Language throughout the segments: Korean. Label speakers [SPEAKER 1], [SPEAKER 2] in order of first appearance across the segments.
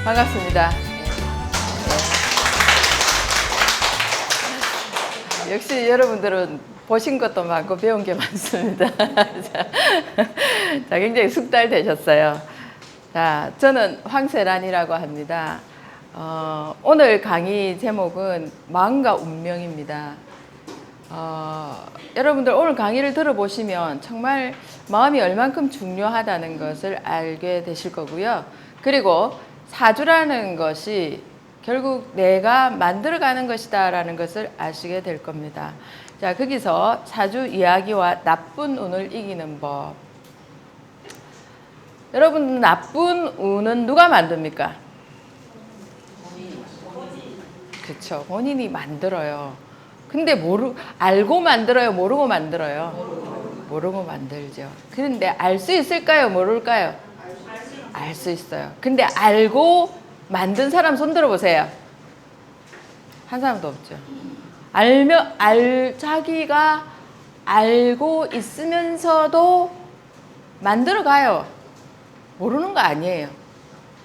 [SPEAKER 1] 반갑습니다. 역시 여러분들은 보신 것도 많고 배운 게 많습니다. 자, 굉장히 숙달되셨어요. 자, 저는 황세란이라고 합니다. 오늘 강의 제목은 마음과 운명입니다. 여러분들 오늘 강의를 들어보시면 정말 마음이 얼만큼 중요하다는 것을 알게 되실 거고요. 그리고 사주라는 것이 결국 내가 만들어가는 것이다라는 것을 아시게 될 겁니다. 자, 거기서 사주 이야기와 나쁜 운을 이기는 법. 여러분, 나쁜 운은 누가 만듭니까? 그렇죠. 본인이 만들어요. 근데 알고 만들어요? 모르고 만들어요? 모르고 만들죠. 그런데 알 수 있을까요? 모를까요? 알 수 있어요. 근데 알고 만든 사람 손 들어보세요. 한 사람도 없죠. 자기가 알고 있으면서도 만들어 가요. 모르는 거 아니에요.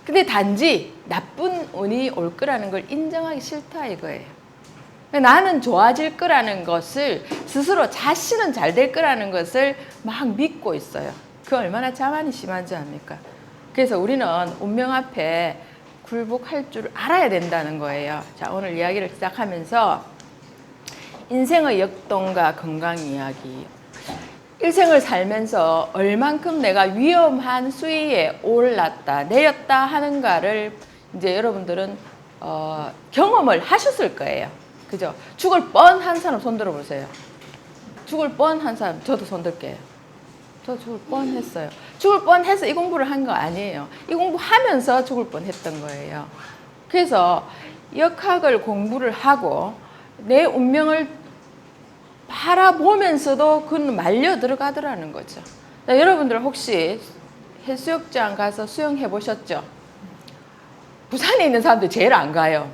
[SPEAKER 1] 근데 단지 나쁜 운이 올 거라는 걸 인정하기 싫다 이거예요. 나는 좋아질 거라는 것을 스스로 자신은 잘 될 거라는 것을 막 믿고 있어요. 그 얼마나 자만이 심한지 압니까? 그래서 우리는 운명 앞에 굴복할 줄 알아야 된다는 거예요. 자, 오늘 이야기를 시작하면서 인생의 역동과 건강 이야기. 일생을 살면서 얼만큼 내가 위험한 수위에 올랐다, 내렸다 하는가를 이제 여러분들은 경험을 하셨을 거예요. 그죠? 죽을 뻔한 사람 손 들어보세요. 죽을 뻔한 사람, 저도 손 들게요. 저 죽을 뻔했어요. 죽을 뻔해서 이 공부를 한 거 아니에요. 이 공부하면서 죽을 뻔했던 거예요. 그래서 역학을 공부를 하고 내 운명을 바라보면서도 그는 말려 들어가더라는 거죠. 자, 여러분들 혹시 해수욕장 가서 수영해 보셨죠? 부산에 있는 사람들 제일 안 가요.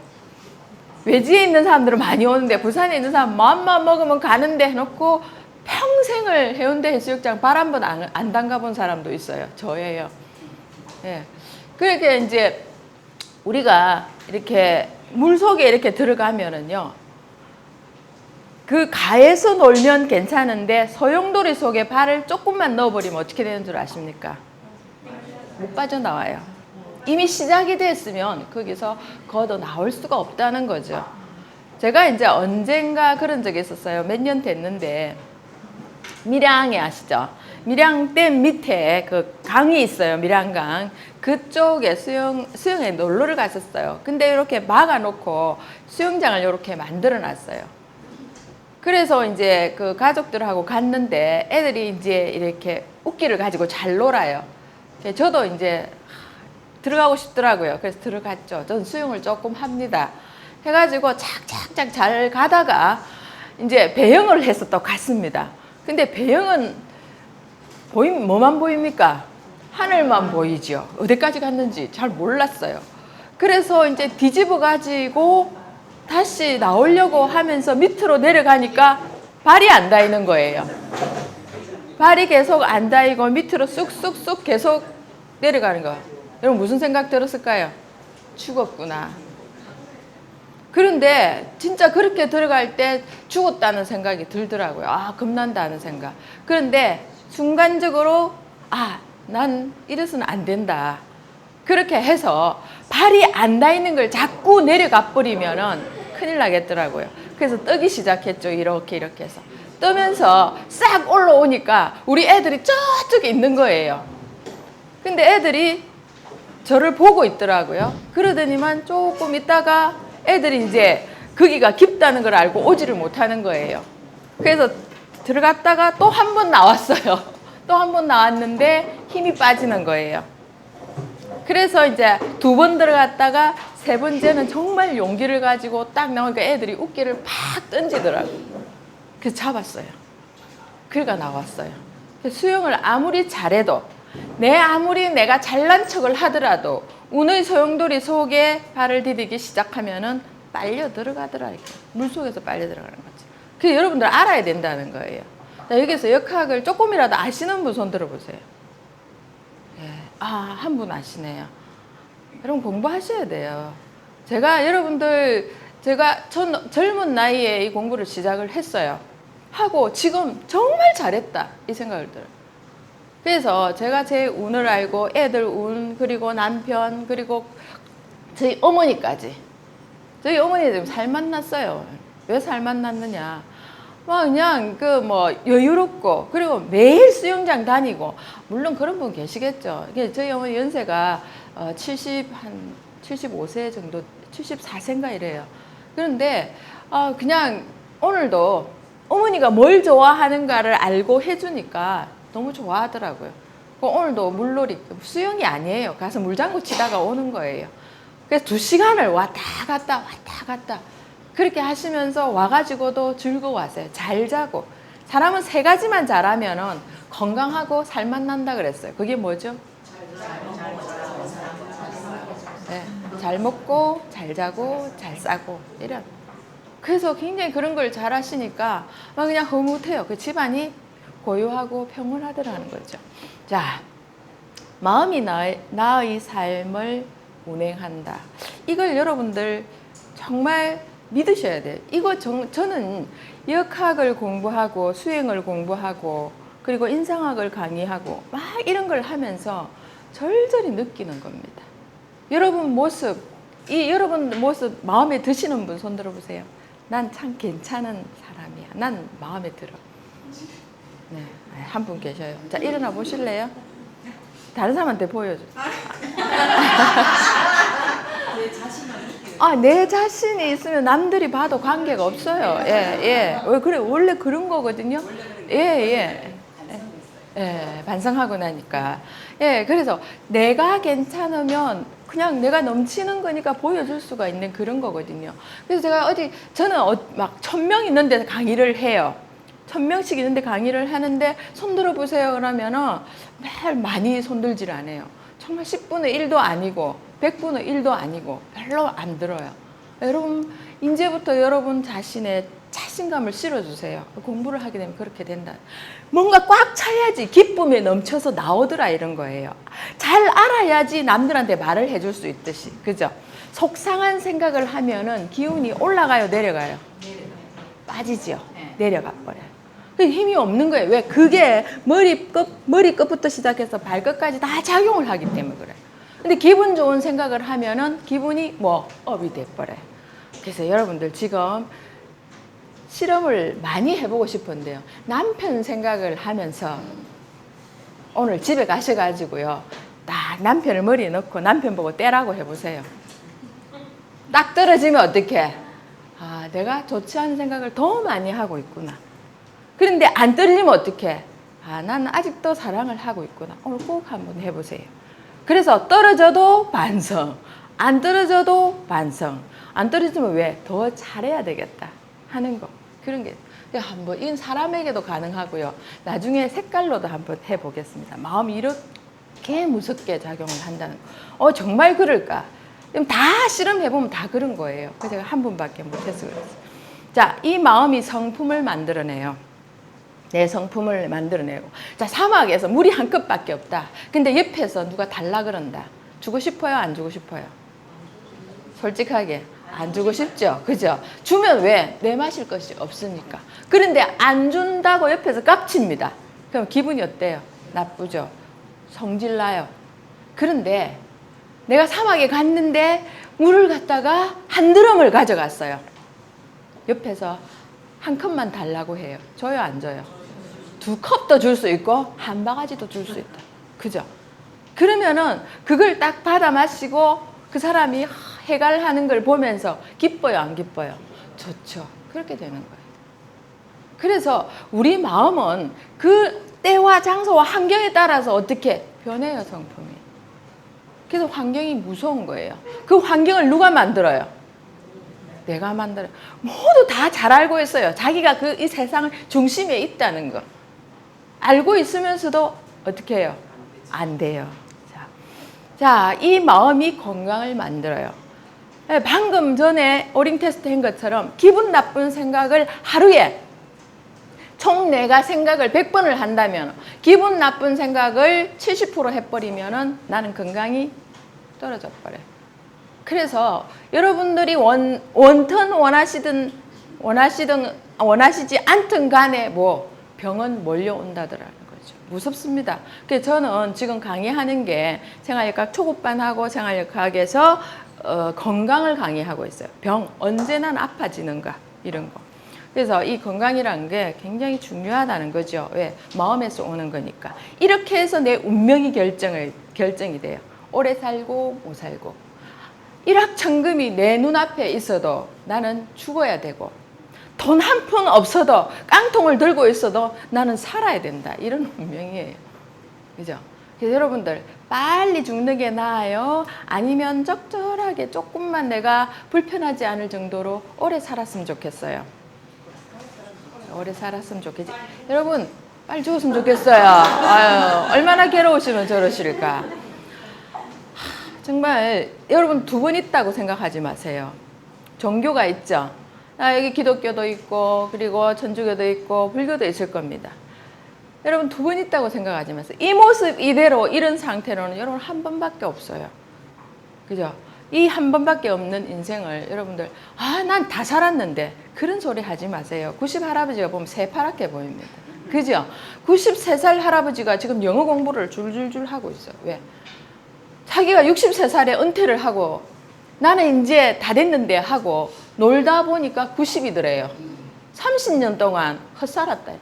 [SPEAKER 1] 외지에 있는 사람들은 많이 오는데 부산에 있는 사람 마음만 먹으면 가는데 해놓고 평생을 해운대 해수욕장 발 한 번 안 담가본 사람도 있어요. 저예요. 예. 그렇게 이제 우리가 이렇게 물 속에 이렇게 들어가면은요, 그 가에서 놀면 괜찮은데 소용돌이 속에 발을 조금만 넣어버리면 어떻게 되는 줄 아십니까? 못 빠져나와요. 이미 시작이 됐으면 거기서 걷어 나올 수가 없다는 거죠. 제가 이제 언젠가 그런 적이 있었어요. 몇 년 됐는데 밀양에 아시죠? 밀양댐 밑에 그 강이 있어요. 밀양강. 그쪽에 수영에 놀러를 갔었어요. 근데 이렇게 막아놓고 수영장을 이렇게 만들어 놨어요. 그래서 이제 그 가족들하고 갔는데 애들이 이제 이렇게 웃기를 가지고 잘 놀아요. 저도 이제 들어가고 싶더라고요. 그래서 들어갔죠. 전 수영을 조금 합니다. 해가지고 착착착 잘 가다가 이제 배영을 해서 또 갔습니다. 근데 배영은 뭐만 보입니까? 하늘만 보이죠. 어디까지 갔는지 잘 몰랐어요. 그래서 이제 뒤집어 가지고 다시 나오려고 하면서 밑으로 내려가니까 발이 안 닿이는 거예요. 발이 계속 안 닿이고 밑으로 쑥쑥쑥 계속 내려가는 거예요. 여러분 무슨 생각 들었을까요? 죽었구나. 그런데 진짜 그렇게 들어갈 때 죽었다는 생각이 들더라고요. 아, 겁난다는 생각. 그런데 순간적으로 난 이래서는 안 된다. 그렇게 해서 발이 안 닿이는 걸 자꾸 내려가 버리면은 큰일 나겠더라고요. 그래서 뜨기 시작했죠. 이렇게 해서. 뜨면서 싹 올라오니까 우리 애들이 저쪽에 있는 거예요. 근데 애들이 저를 보고 있더라고요. 그러더니만 조금 있다가 애들이 이제 거기가 깊다는 걸 알고 오지를 못하는 거예요. 그래서 들어갔다가 또 한 번 나왔어요. 또 한 번 나왔는데 힘이 빠지는 거예요. 그래서 이제 2번 들어갔다가 3번째는 정말 용기를 가지고 딱 나오니까 애들이 웃기를 팍 던지더라고요. 그래서 잡았어요. 그러니까 나왔어요. 수영을 아무리 잘해도 아무리 내가 잘난 척을 하더라도 운의 소용돌이 속에 발을 디디기 시작하면은 빨려 들어가더라. 물속에서 빨려 들어가는 거지. 그래서 여러분들 알아야 된다는 거예요. 자, 여기서 역학을 조금이라도 아시는 분 손 들어보세요. 예. 한 분 아시네요. 여러분 공부하셔야 돼요. 제가 젊은 나이에 이 공부를 시작을 했어요. 하고 지금 정말 잘했다 이 생각을 들어요. 그래서 제가 제 운을 알고 애들 운, 그리고 남편, 그리고 저희 어머니까지. 저희 어머니 지금 살 만났어요. 왜 살 만났느냐? 막 그냥 여유롭고, 그리고 매일 수영장 다니고, 물론 그런 분 계시겠죠. 저희 어머니 연세가 75세 정도, 74세인가 이래요. 그런데 그냥 오늘도 어머니가 뭘 좋아하는가를 알고 해주니까 너무 좋아하더라고요. 오늘도 물놀이, 수영이 아니에요. 가서 물장구 치다가 오는 거예요. 그래서 2시간을 왔다 갔다 그렇게 하시면서 와가지고도 즐거워하세요. 잘 자고. 사람은 3가지만 잘하면은 건강하고 살만 난다 그랬어요. 그게 뭐죠? 네, 잘 먹고 잘 자고 잘 싸고 이런. 그래서 굉장히 그런 걸 잘 하시니까 막 그냥 흐뭇해요. 그 집안이 고요하고 평온하더라는 거죠. 자, 마음이 나의 삶을 운행한다. 이걸 여러분들 정말 믿으셔야 돼요. 이거 저는 역학을 공부하고 수행을 공부하고 그리고 인상학을 강의하고 막 이런 걸 하면서 절절히 느끼는 겁니다. 여러분 모습 마음에 드시는 분 손 들어보세요. 난 참 괜찮은 사람이야. 난 마음에 들어. 네, 한 분 계셔요. 자, 일어나 보실래요? 다른 사람한테 보여줘. 내 자신이 있으면 남들이 봐도 관계가 없어요. 예. 왜 그래? 원래 그런 거거든요. 예. 반성하고 나니까. 예, 그래서 내가 괜찮으면 그냥 내가 넘치는 거니까 보여줄 수가 있는 그런 거거든요. 그래서 저는 막 1000명 있는 데서 강의를 해요. 1000명씩 있는데 강의를 하는데 손 들어보세요 그러면은 매일 많이 손들질 않아요. 정말 10분의 1도 아니고 100분의 1도 아니고 별로 안 들어요. 여러분 이제부터 여러분 자신의 자신감을 실어주세요. 공부를 하게 되면 그렇게 된다. 뭔가 꽉 차야지 기쁨에 넘쳐서 나오더라 이런 거예요. 잘 알아야지 남들한테 말을 해줄 수 있듯이. 그죠? 속상한 생각을 하면은 기운이 올라가요 내려가요? 빠지죠. 내려가 버려요. 힘이 없는 거예요. 왜? 그게 머리끝부터 시작해서 발끝까지 다 작용을 하기 때문에 그래요. 근데 기분 좋은 생각을 하면은 기분이 업이 돼버려요. 그래서 여러분들 지금 실험을 많이 해보고 싶은데요. 남편 생각을 하면서 오늘 집에 가셔가지고요. 딱 남편을 머리에 넣고 남편 보고 떼라고 해보세요. 딱 떨어지면 어떡해? 내가 좋지 않은 생각을 더 많이 하고 있구나. 그런데 안 떨리면 어떡해? 나는 아직도 사랑을 하고 있구나. 오늘 꼭 한번 해보세요. 그래서 떨어져도 반성, 안 떨어져도 반성. 안 떨어지면 왜? 더 잘해야 되겠다 하는 거. 그런 게 한번 이건 사람에게도 가능하고요. 나중에 색깔로도 한번 해보겠습니다. 마음이 이렇게 무섭게 작용을 한다는 거. 정말 그럴까? 다 실험해보면 다 그런 거예요. 그래서 제가 한 분밖에 못해서 그랬어요. 자, 이 마음이 성품을 만들어내요. 내 성품을 만들어내고. 자, 사막에서 물이 한 컵밖에 없다. 근데 옆에서 누가 달라 그런다. 주고 싶어요? 안 주고 싶어요? 솔직하게 안 주고 싶죠? 그죠? 주면 왜? 내 마실 것이 없으니까. 그런데 안 준다고 옆에서 깝칩니다. 그럼 기분이 어때요? 나쁘죠? 성질나요? 그런데 내가 사막에 갔는데 물을 갖다가 한 드럼을 가져갔어요. 옆에서 한 컵만 달라고 해요. 줘요? 안 줘요? 2컵도 줄 수 있고 한 바가지도 줄 수 있다. 그죠? 그러면은 그걸 딱 받아 마시고 그 사람이 해갈하는 걸 보면서 기뻐요? 안 기뻐요? 좋죠. 그렇게 되는 거예요. 그래서 우리 마음은 그 때와 장소와 환경에 따라서 어떻게 변해요, 성품이. 그래서 환경이 무서운 거예요. 그 환경을 누가 만들어요? 내가 만들어요. 모두 다 잘 알고 있어요. 자기가 이 세상 중심에 있다는 거. 알고 있으면서도 어떻게 해요? 안 돼요. 자, 이 마음이 건강을 만들어요. 방금 전에 오링 테스트 한 것처럼 기분 나쁜 생각을 하루에 총 내가 생각을 100번을 한다면 기분 나쁜 생각을 70% 해버리면 나는 건강이 떨어져 버려요. 그래서 여러분들이 원턴 원하시지 않든 간에 뭐 병은 몰려온다더라는 거죠. 무섭습니다. 그래서 저는 지금 강의하는 게 생활역학 초급반하고 생활역학에서 건강을 강의하고 있어요. 병, 언제나 아파지는가 이런 거. 그래서 이 건강이라는 게 굉장히 중요하다는 거죠. 왜? 마음에서 오는 거니까. 이렇게 해서 내 운명이 결정이 돼요. 오래 살고 못 살고. 일확천금이 내 눈앞에 있어도 나는 죽어야 되고, 돈 한 푼 없어도 깡통을 들고 있어도 나는 살아야 된다. 이런 운명이에요. 그죠? 그래서 여러분들 빨리 죽는 게 나아요? 아니면 적절하게 조금만 내가 불편하지 않을 정도로 오래 살았으면 좋겠어요? 오래 살았으면 좋겠지. 여러분 빨리 죽었으면 좋겠어요. 아유, 얼마나 괴로우시면 저러실까. 정말 여러분 두 번 있다고 생각하지 마세요. 종교가 있죠. 여기 기독교도 있고 그리고 천주교도 있고 불교도 있을 겁니다. 여러분 두 번 있다고 생각하지 마세요. 이 모습 이대로 이런 상태로는 여러분 한 번밖에 없어요. 그죠? 이 한 번밖에 없는 인생을 여러분들 난 다 살았는데 그런 소리 하지 마세요. 90 할아버지가 보면 새파랗게 보입니다. 그죠? 93살 할아버지가 지금 영어 공부를 줄줄줄 하고 있어요. 왜? 자기가 63살에 은퇴를 하고 나는 이제 다 됐는데 하고 놀다 보니까 90이더래요. 30년 동안 헛살았다.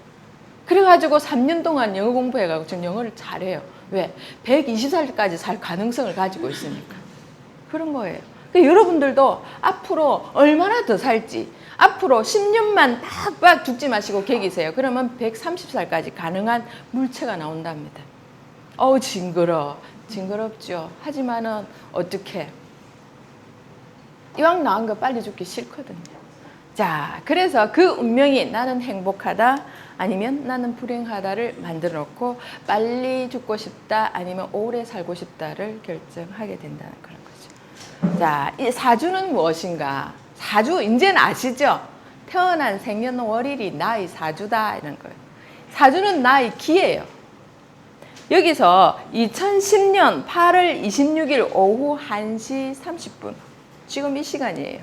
[SPEAKER 1] 그래가지고 3년 동안 영어 공부해가지고 지금 영어를 잘해요. 왜? 120살까지 살 가능성을 가지고 있으니까. 그런 거예요. 그러니까 여러분들도 앞으로 얼마나 더 살지, 앞으로 10년만 딱 죽지 마시고 계기세요. 그러면 130살까지 가능한 물체가 나온답니다. 징그럽죠. 하지만은 어떻게? 이왕 나은 거 빨리 죽기 싫거든요. 자, 그래서 그 운명이 나는 행복하다 아니면 나는 불행하다를 만들어 놓고 빨리 죽고 싶다 아니면 오래 살고 싶다를 결정하게 된다는 그런 거죠. 자, 이 사주는 무엇인가? 사주 이제는 아시죠? 태어난 생년월일이 나의 사주다 이런 거예요. 사주는 나의 기예요. 여기서 2010년 8월 26일 오후 1시 30분 지금 이 시간이에요.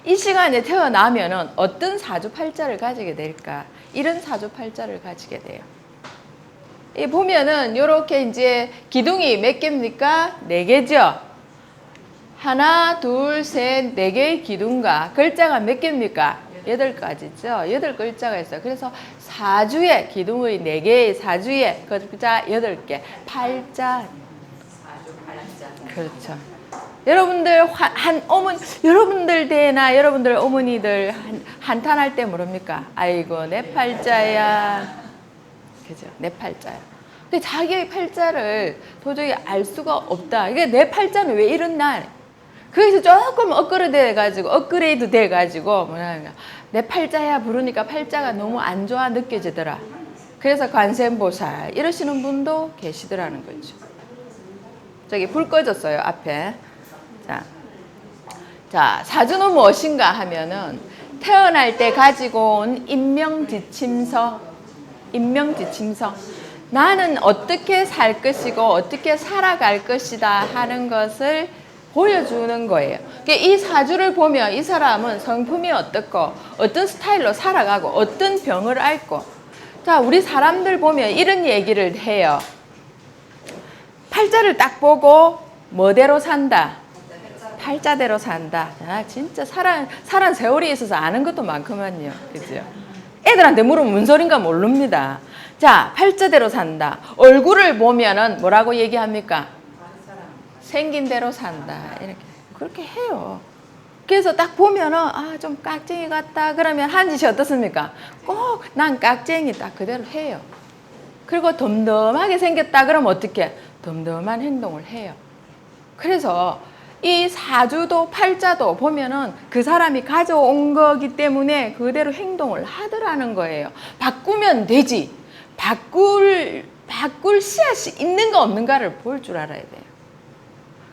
[SPEAKER 1] 이 시간에 태어나면은 어떤 사주팔자를 가지게 될까? 이런 사주팔자를 가지게 돼요. 이 보면은 이렇게 이제 기둥이 몇 개입니까? 4개죠? 하나, 둘, 셋, 4개의 기둥과 글자가 몇 개입니까? 8가지죠. 8글자가 있어요. 그래서 사주의 기둥의 4개의 사주의 글자 8개. 팔자. 그렇죠. 여러분들 여러분들 대나 여러분들 어머니들 한탄할 때 모릅니까? 아이고 내 팔자야. 그죠? 내 팔자야. 근데 자기의 팔자를 도저히 알 수가 없다. 이게 내 팔자는 왜 이렇나? 거기서 조금 업그레이드 돼가지고 내 팔자야 부르니까 팔자가 너무 안 좋아 느껴지더라. 그래서 관세음보살 이러시는 분도 계시더라는 거죠. 저기 불 꺼졌어요 앞에. 자, 사주는 무엇인가 하면은 태어날 때 가지고 온 인명지침서. 나는 어떻게 살 것이고 어떻게 살아갈 것이다 하는 것을 보여주는 거예요. 이 사주를 보면 이 사람은 성품이 어떻고 어떤 스타일로 살아가고 어떤 병을 앓고. 자, 우리 사람들 보면 이런 얘기를 해요. 팔자를 딱 보고 뭐대로 산다. 팔자대로 산다. 진짜 살한 세월이 있어서 아는 것도 많구만요. 그죠? 애들한테 물으면 뭔 소린가 모릅니다. 자, 팔자대로 산다. 얼굴을 보면은 뭐라고 얘기합니까? 생긴 대로 산다. 이렇게. 그렇게 해요. 그래서 딱 보면은, 좀 깍쟁이 같다. 그러면 한 짓이 어떻습니까? 꼭 난 깍쟁이다. 그대로 해요. 그리고 덤덤하게 생겼다. 그러면 어떻게? 덤덤한 행동을 해요. 그래서 이 사주도 팔자도 보면은 그 사람이 가져온 거기 때문에 그대로 행동을 하더라는 거예요. 바꾸면 되지. 바꿀 씨앗이 있는가 없는가를 볼 줄 알아야 돼요.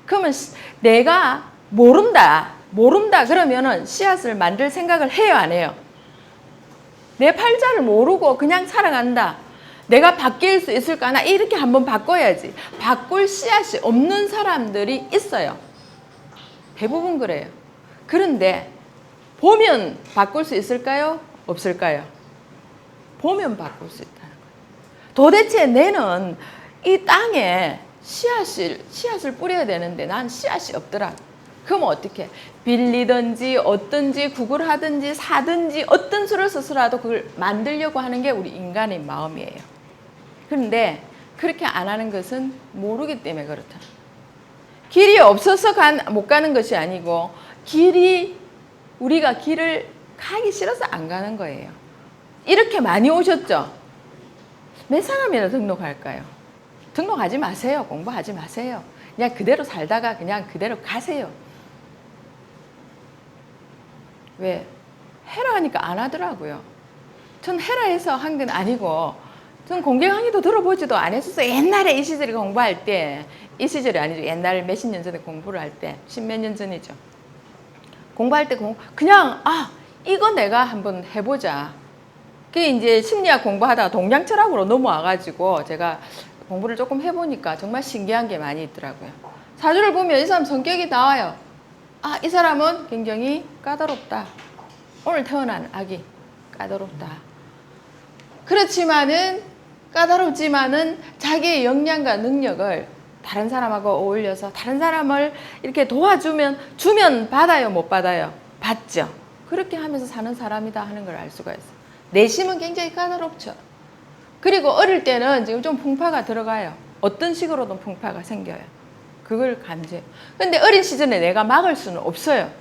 [SPEAKER 1] 그러면 내가 모른다 그러면은 씨앗을 만들 생각을 해요, 안 해요? 내 팔자를 모르고 그냥 살아간다. 내가 바뀔 수 있을까? 나 이렇게 한번 바꿔야지. 바꿀 씨앗이 없는 사람들이 있어요. 대부분 그래요. 그런데 보면 바꿀 수 있을까요? 없을까요? 보면 바꿀 수 있다는 거예요. 도대체 내는 이 땅에 씨앗을 뿌려야 되는데 난 씨앗이 없더라. 그럼 어떻게? 빌리든지 얻든지 구걸하든지 사든지 어떤 수를 써서라도 그걸 만들려고 하는 게 우리 인간의 마음이에요. 그런데 그렇게 안 하는 것은 모르기 때문에 그렇다. 길이 없어서 못 가는 것이 아니고 우리가 길을 가기 싫어서 안 가는 거예요. 이렇게 많이 오셨죠? 몇 사람이나 등록할까요? 등록하지 마세요. 공부하지 마세요. 그냥 그대로 살다가 그냥 그대로 가세요. 왜? 해라 하니까 안 하더라고요. 전 해라 해서 한 건 아니고 전 공개 강의도 들어보지도 안 했었어요. 옛날에 이 시절에 공부할 때, 이 시절이 아니죠. 옛날 몇십 년 전에 공부를 할 때, 십몇 년 전이죠. 공부할 때 그냥 이거 내가 한번 해보자. 그게 이제 심리학 공부하다가 동양철학으로 넘어와가지고 제가 공부를 조금 해보니까 정말 신기한 게 많이 있더라고요. 사주를 보면 이 사람 성격이 나와요. 이 사람은 굉장히 까다롭다. 오늘 태어난 아기 까다롭다. 까다롭지만은 자기의 역량과 능력을 다른 사람하고 어울려서 다른 사람을 이렇게 주면 받아요, 못 받아요? 받죠. 그렇게 하면서 사는 사람이다 하는 걸 알 수가 있어요. 내심은 굉장히 까다롭죠. 그리고 어릴 때는 지금 좀 풍파가 들어가요. 어떤 식으로든 풍파가 생겨요. 그걸 감지해요. 근데 어린 시절에 내가 막을 수는 없어요.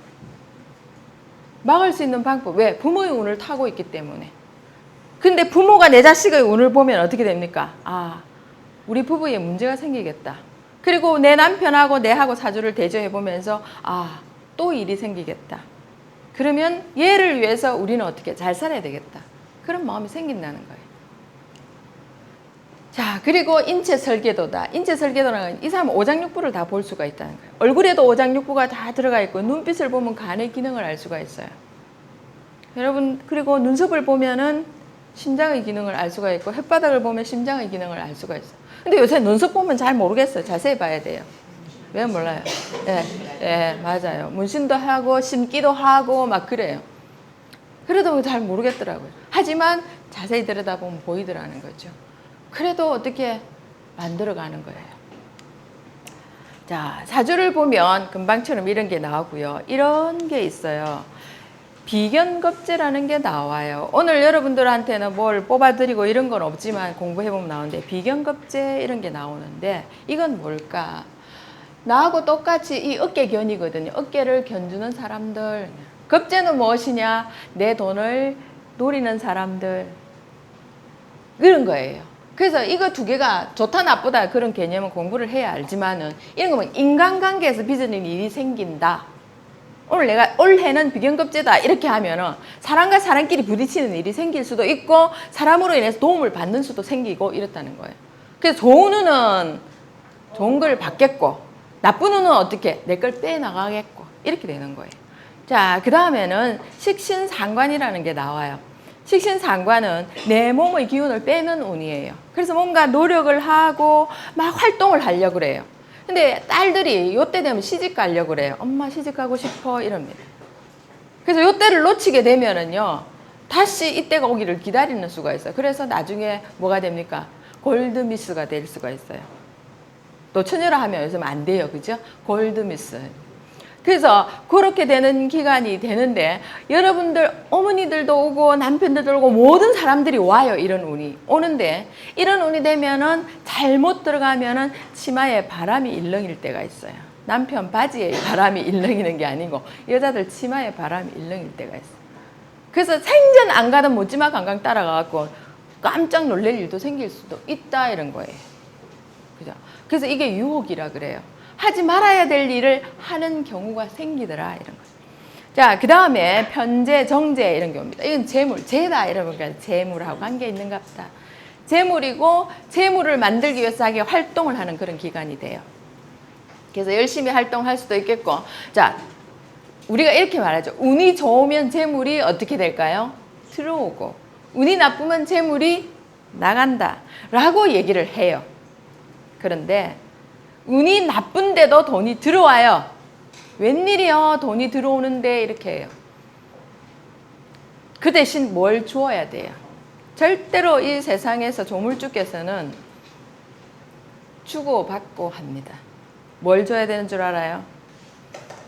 [SPEAKER 1] 막을 수 있는 방법. 왜? 부모의 운을 타고 있기 때문에. 근데 부모가 내 자식의 운을 보면 어떻게 됩니까? 우리 부부에 문제가 생기겠다. 그리고 내 남편하고 내하고 사주를 대조해보면서 또 일이 생기겠다. 그러면 얘를 위해서 우리는 어떻게 잘 살아야 되겠다. 그런 마음이 생긴다는 거예요. 자, 그리고 인체 설계도다. 인체 설계도는 이 사람은 오장육부를 다 볼 수가 있다는 거예요. 얼굴에도 오장육부가 다 들어가 있고 눈빛을 보면 간의 기능을 알 수가 있어요. 여러분, 그리고 눈썹을 보면은 심장의 기능을 알 수가 있고 혓바닥을 보면 심장의 기능을 알 수가 있어요. 근데 요새 눈썹 보면 잘 모르겠어요. 자세히 봐야 돼요. 왜 몰라요? 맞아요. 문신도 하고 심기도 하고 막 그래요. 그래도 잘 모르겠더라고요. 하지만 자세히 들여다보면 보이더라는 거죠. 그래도 어떻게 만들어가는 거예요. 자, 사주를 보면 금방처럼 이런 게 나오고요. 이런 게 있어요. 비견겁제라는 게 나와요. 오늘 여러분들한테는 뭘 뽑아드리고 이런 건 없지만 공부해보면 나오는데 비견겁제 이런 게 나오는데 이건 뭘까? 나하고 똑같이 이 어깨견이거든요. 어깨를 견주는 사람들. 겁제는 무엇이냐? 내 돈을 노리는 사람들. 그런 거예요. 그래서 이거 두 개가 좋다 나쁘다 그런 개념은 공부를 해야 알지만은 이런 거 보면 인간관계에서 빚어진 일이 생긴다. 오늘 내가 올해는 비견겁제다 이렇게 하면은 사람과 사람끼리 부딪히는 일이 생길 수도 있고 사람으로 인해서 도움을 받는 수도 생기고 이렇다는 거예요. 그래서 좋은 운은 좋은 걸 받겠고 나쁜 운은 어떻게 내 걸 빼나가겠고 이렇게 되는 거예요. 자, 그 다음에는 식신상관이라는 게 나와요. 식신상관은 내 몸의 기운을 빼는 운이에요. 그래서 뭔가 노력을 하고 막 활동을 하려고 그래요. 근데 딸들이 요때 되면 시집 가려고 그래요. 엄마 시집 가고 싶어 이럽니다. 그래서 요때를 놓치게 되면은요 다시 이때가 오기를 기다리는 수가 있어요. 그래서 나중에 뭐가 됩니까? 골드미스가 될 수가 있어요. 또 처녀라 하면 요즘 안 돼요. 그죠? 골드미스. 그래서 그렇게 되는 기간이 되는데 여러분들 어머니들도 오고 남편들도 오고 모든 사람들이 와요. 이런 운이 오는데 이런 운이 되면은 잘못 들어가면은 치마에 바람이 일렁일 때가 있어요. 남편 바지에 바람이 일렁이는 게 아니고 여자들 치마에 바람이 일렁일 때가 있어요. 그래서 생전 안 가던 묻지마 관광 따라가갖고 깜짝 놀랄 일도 생길 수도 있다 이런 거예요. 그죠? 그래서 이게 유혹이라 그래요. 하지 말아야 될 일을 하는 경우가 생기더라 이런 거죠. 자, 그 다음에 편재, 정재 이런 게 옵니다. 이건 재물, 재다 이러니까 재물하고 관계 있는가 보다. 재물이고 재물을 만들기 위해서 자기가 활동을 하는 그런 기간이 돼요. 그래서 열심히 활동할 수도 있겠고, 자, 우리가 이렇게 말하죠. 운이 좋으면 재물이 어떻게 될까요? 들어오고, 운이 나쁘면 재물이 나간다. 라고 얘기를 해요. 그런데 운이 나쁜데도 돈이 들어와요. 웬일이요? 돈이 들어오는데 이렇게 해요. 그 대신 뭘 주어야 돼요? 절대로 이 세상에서 조물주께서는 주고받고 합니다. 뭘 줘야 되는 줄 알아요?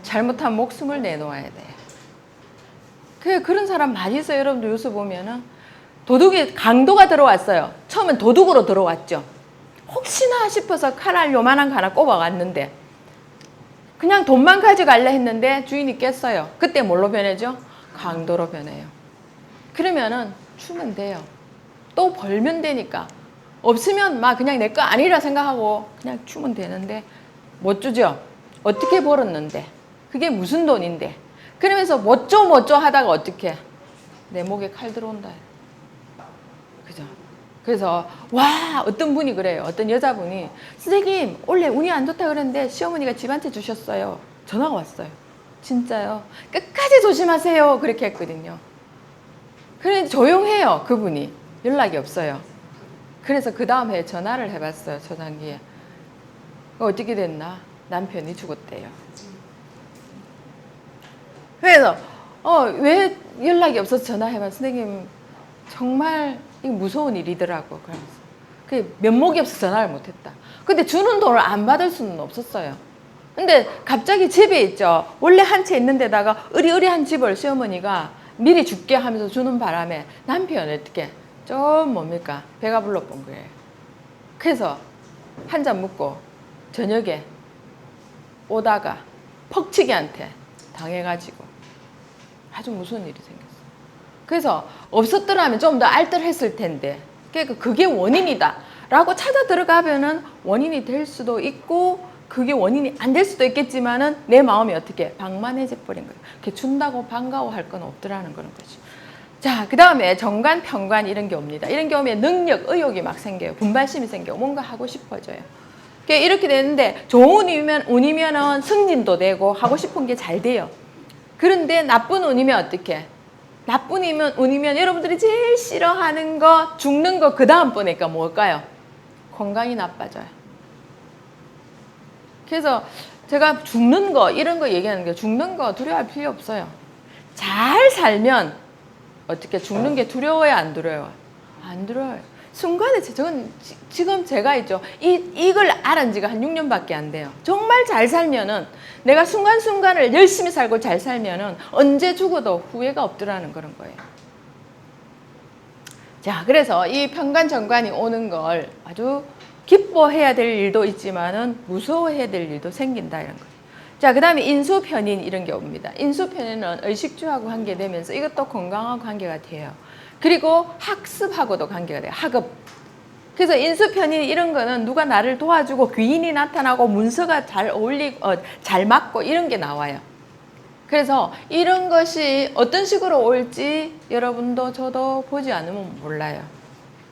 [SPEAKER 1] 잘못한 목숨을 내놓아야 돼요. 그런 사람 많이 있어요. 여러분들 요새 보면은 도둑이 강도가 들어왔어요. 처음엔 도둑으로 들어왔죠. 혹시나 싶어서 칼을 요만한 거 하나 꼽아갔는데 그냥 돈만 가져갈래 했는데 주인이 깼어요. 그때 뭘로 변해죠? 강도로 변해요. 그러면은 주면 돼요. 또 벌면 되니까. 없으면 막 그냥 내 거 아니라 생각하고 그냥 주면 되는데 못 주죠. 어떻게 벌었는데 그게 무슨 돈인데. 그러면서 못 줘 하다가 어떻게 내 목에 칼 들어온다. 그죠? 그래서 와 어떤 분이 그래요. 어떤 여자분이 선생님 원래 운이 안 좋다 그랬는데 시어머니가 집 한 채 주셨어요. 전화가 왔어요. 진짜요? 끝까지 조심하세요. 그렇게 했거든요. 그래 조용해요. 그분이 연락이 없어요. 그래서 그 다음 해에 전화를 해봤어요. 초장기에. 어떻게 됐나? 남편이 죽었대요. 그래서 왜 연락이 없어서 전화해봐. 선생님 정말 이거 무서운 일이더라고. 그러면서 그 면목이 없어서 전화를 못했다. 근데 주는 돈을 안 받을 수는 없었어요. 근데 갑자기 집에 있죠. 원래 한 채 있는 데다가 으리으리한 집을 시어머니가 미리 줄게 하면서 주는 바람에 남편이 어떻게 좀 뭡니까? 배가 불러본 거예요. 그래서 한 잔 먹고 저녁에 오다가 퍽치기한테 당해가지고 아주 무서운 일이 생겼어요. 그래서 없었더라면 좀 더 알뜰했을 텐데 그러니까 그게 원인이다 라고 찾아 들어가면은 원인이 될 수도 있고 그게 원인이 안 될 수도 있겠지만은 내 마음이 어떻게 방만해져 버린 거예요. 그렇게 준다고 반가워할 건 없더라는 그런 거죠. 자, 그 다음에 정관, 편관 이런 게 옵니다. 이런 게 오면 능력, 의욕이 막 생겨요. 분발심이 생겨요. 뭔가 하고 싶어져요. 이렇게 되는데 좋은 운이면은 승진도 되고 하고 싶은 게 잘 돼요. 그런데 나쁜 운이면 어떻게? 나쁜 운이면 여러분들이 제일 싫어하는 거, 죽는 거 그 다음 번이니까 뭘까요? 건강이 나빠져요. 그래서 제가 죽는 거 이런 거 얘기하는 게 죽는 거 두려워할 필요 없어요. 잘 살면 어떻게 죽는 게 두려워요? 안 두려워요? 안 두려워요. 순간에 저건 지금 제가 있죠. 이걸 알은 지가 한 6년밖에 안 돼요. 정말 잘 살면은 내가 순간순간을 열심히 살고 잘 살면은 언제 죽어도 후회가 없더라는 그런 거예요. 자, 그래서 이 편관 정관이 오는 걸 아주 기뻐해야 될 일도 있지만은 무서워해야 될 일도 생긴다 이런 거예요. 자, 그 다음에 인수편인 이런 게 옵니다. 인수편인은 의식주하고 관계되면서 이것도 건강하고 관계가 돼요. 그리고 학습하고도 관계가 돼요. 학업. 그래서 인수편인 이런 거는 누가 나를 도와주고 귀인이 나타나고 문서가 잘 어울리고 잘 맞고 이런 게 나와요. 그래서 이런 것이 어떤 식으로 올지 여러분도 저도 보지 않으면 몰라요.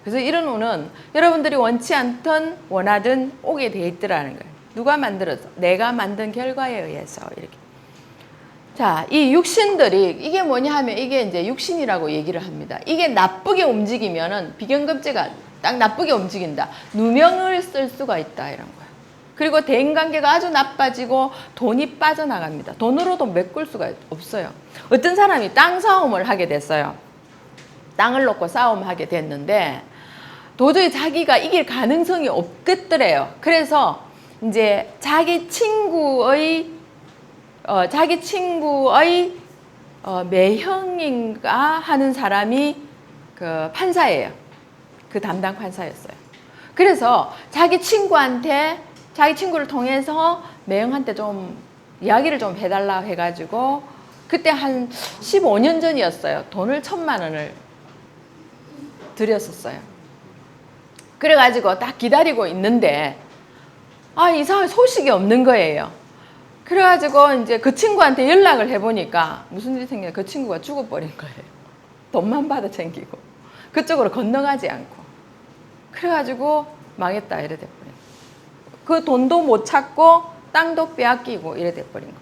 [SPEAKER 1] 그래서 이런 운은 여러분들이 원치 않든 원하든 오게 돼 있더라는 거예요. 누가 만들어서? 내가 만든 결과에 의해서 이렇게. 자, 이 육신들이 이게 뭐냐 하면 이게 이제 육신이라고 얘기를 합니다. 이게 나쁘게 움직이면은 비견급제가 딱 나쁘게 움직인다. 누명을 쓸 수가 있다 이런 거예요. 그리고 대인관계가 아주 나빠지고 돈이 빠져나갑니다. 돈으로도 메꿀 수가 없어요. 어떤 사람이 땅 싸움을 하게 됐어요. 땅을 놓고 싸움하게 됐는데 도저히 자기가 이길 가능성이 없겠더래요. 그래서 이제 자기 친구의 매형인가 하는 사람이 그 판사예요. 그 담당 판사였어요. 그래서 자기 친구를 통해서 매형한테 좀 이야기를 좀 해달라 해가지고 그때 한 15년 전이었어요. 돈을 1,000만 원을 드렸었어요. 그래가지고 딱 기다리고 있는데 이상하게 소식이 없는 거예요. 그래가지고 이제 그 친구한테 연락을 해보니까 무슨 일이 생겨요? 그 친구가 죽어버린 거예요. 돈만 받아 챙기고 그쪽으로 건너가지 않고. 그래가지고 망했다 이래 돼버린 거예요. 그 돈도 못 찾고 땅도 빼앗기고 이래 돼버린 거예요.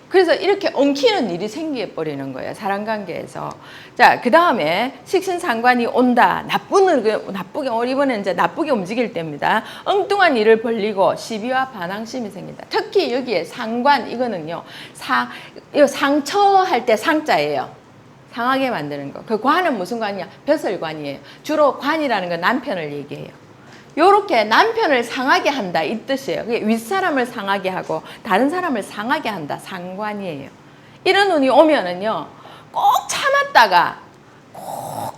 [SPEAKER 1] 그래서 이렇게 엉키는 일이 생겨버리는 거예요. 사람 관계에서. 자, 그 다음에 식신상관이 온다. 나쁘게, 이번에는 이제 나쁘게 움직일 때입니다. 엉뚱한 일을 벌리고 시비와 반항심이 생긴다. 특히 여기에 상관, 이거는요. 이거 상처할 때 상자예요. 상하게 만드는 거. 그 관은 무슨 관이냐? 벼슬관이에요. 주로 관이라는 건 남편을 얘기해요. 요렇게 남편을 상하게 한다 이 뜻이에요. 그게 윗사람을 상하게 하고 다른 사람을 상하게 한다. 상관이에요. 이런 운이 오면은요. 꼭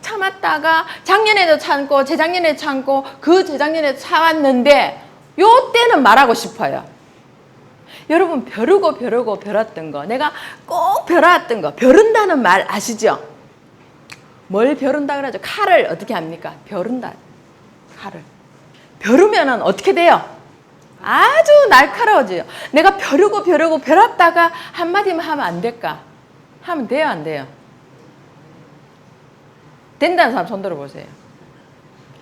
[SPEAKER 1] 참았다가 작년에도 참고 재작년에도 참고 그 재작년에도 참았는데 요 때는 말하고 싶어요. 여러분 벼르던 거 내가 꼭 벼라왔던 거 벼른다는 말 아시죠? 뭘 벼른다 그러죠? 칼을 어떻게 합니까? 벼른다. 칼을. 벼르면은 어떻게 돼요? 아주 날카로워져요. 내가 벼렸다가 한마디만 하면 안 될까? 하면 돼요, 안 돼요? 된다는 사람 손 들어보세요.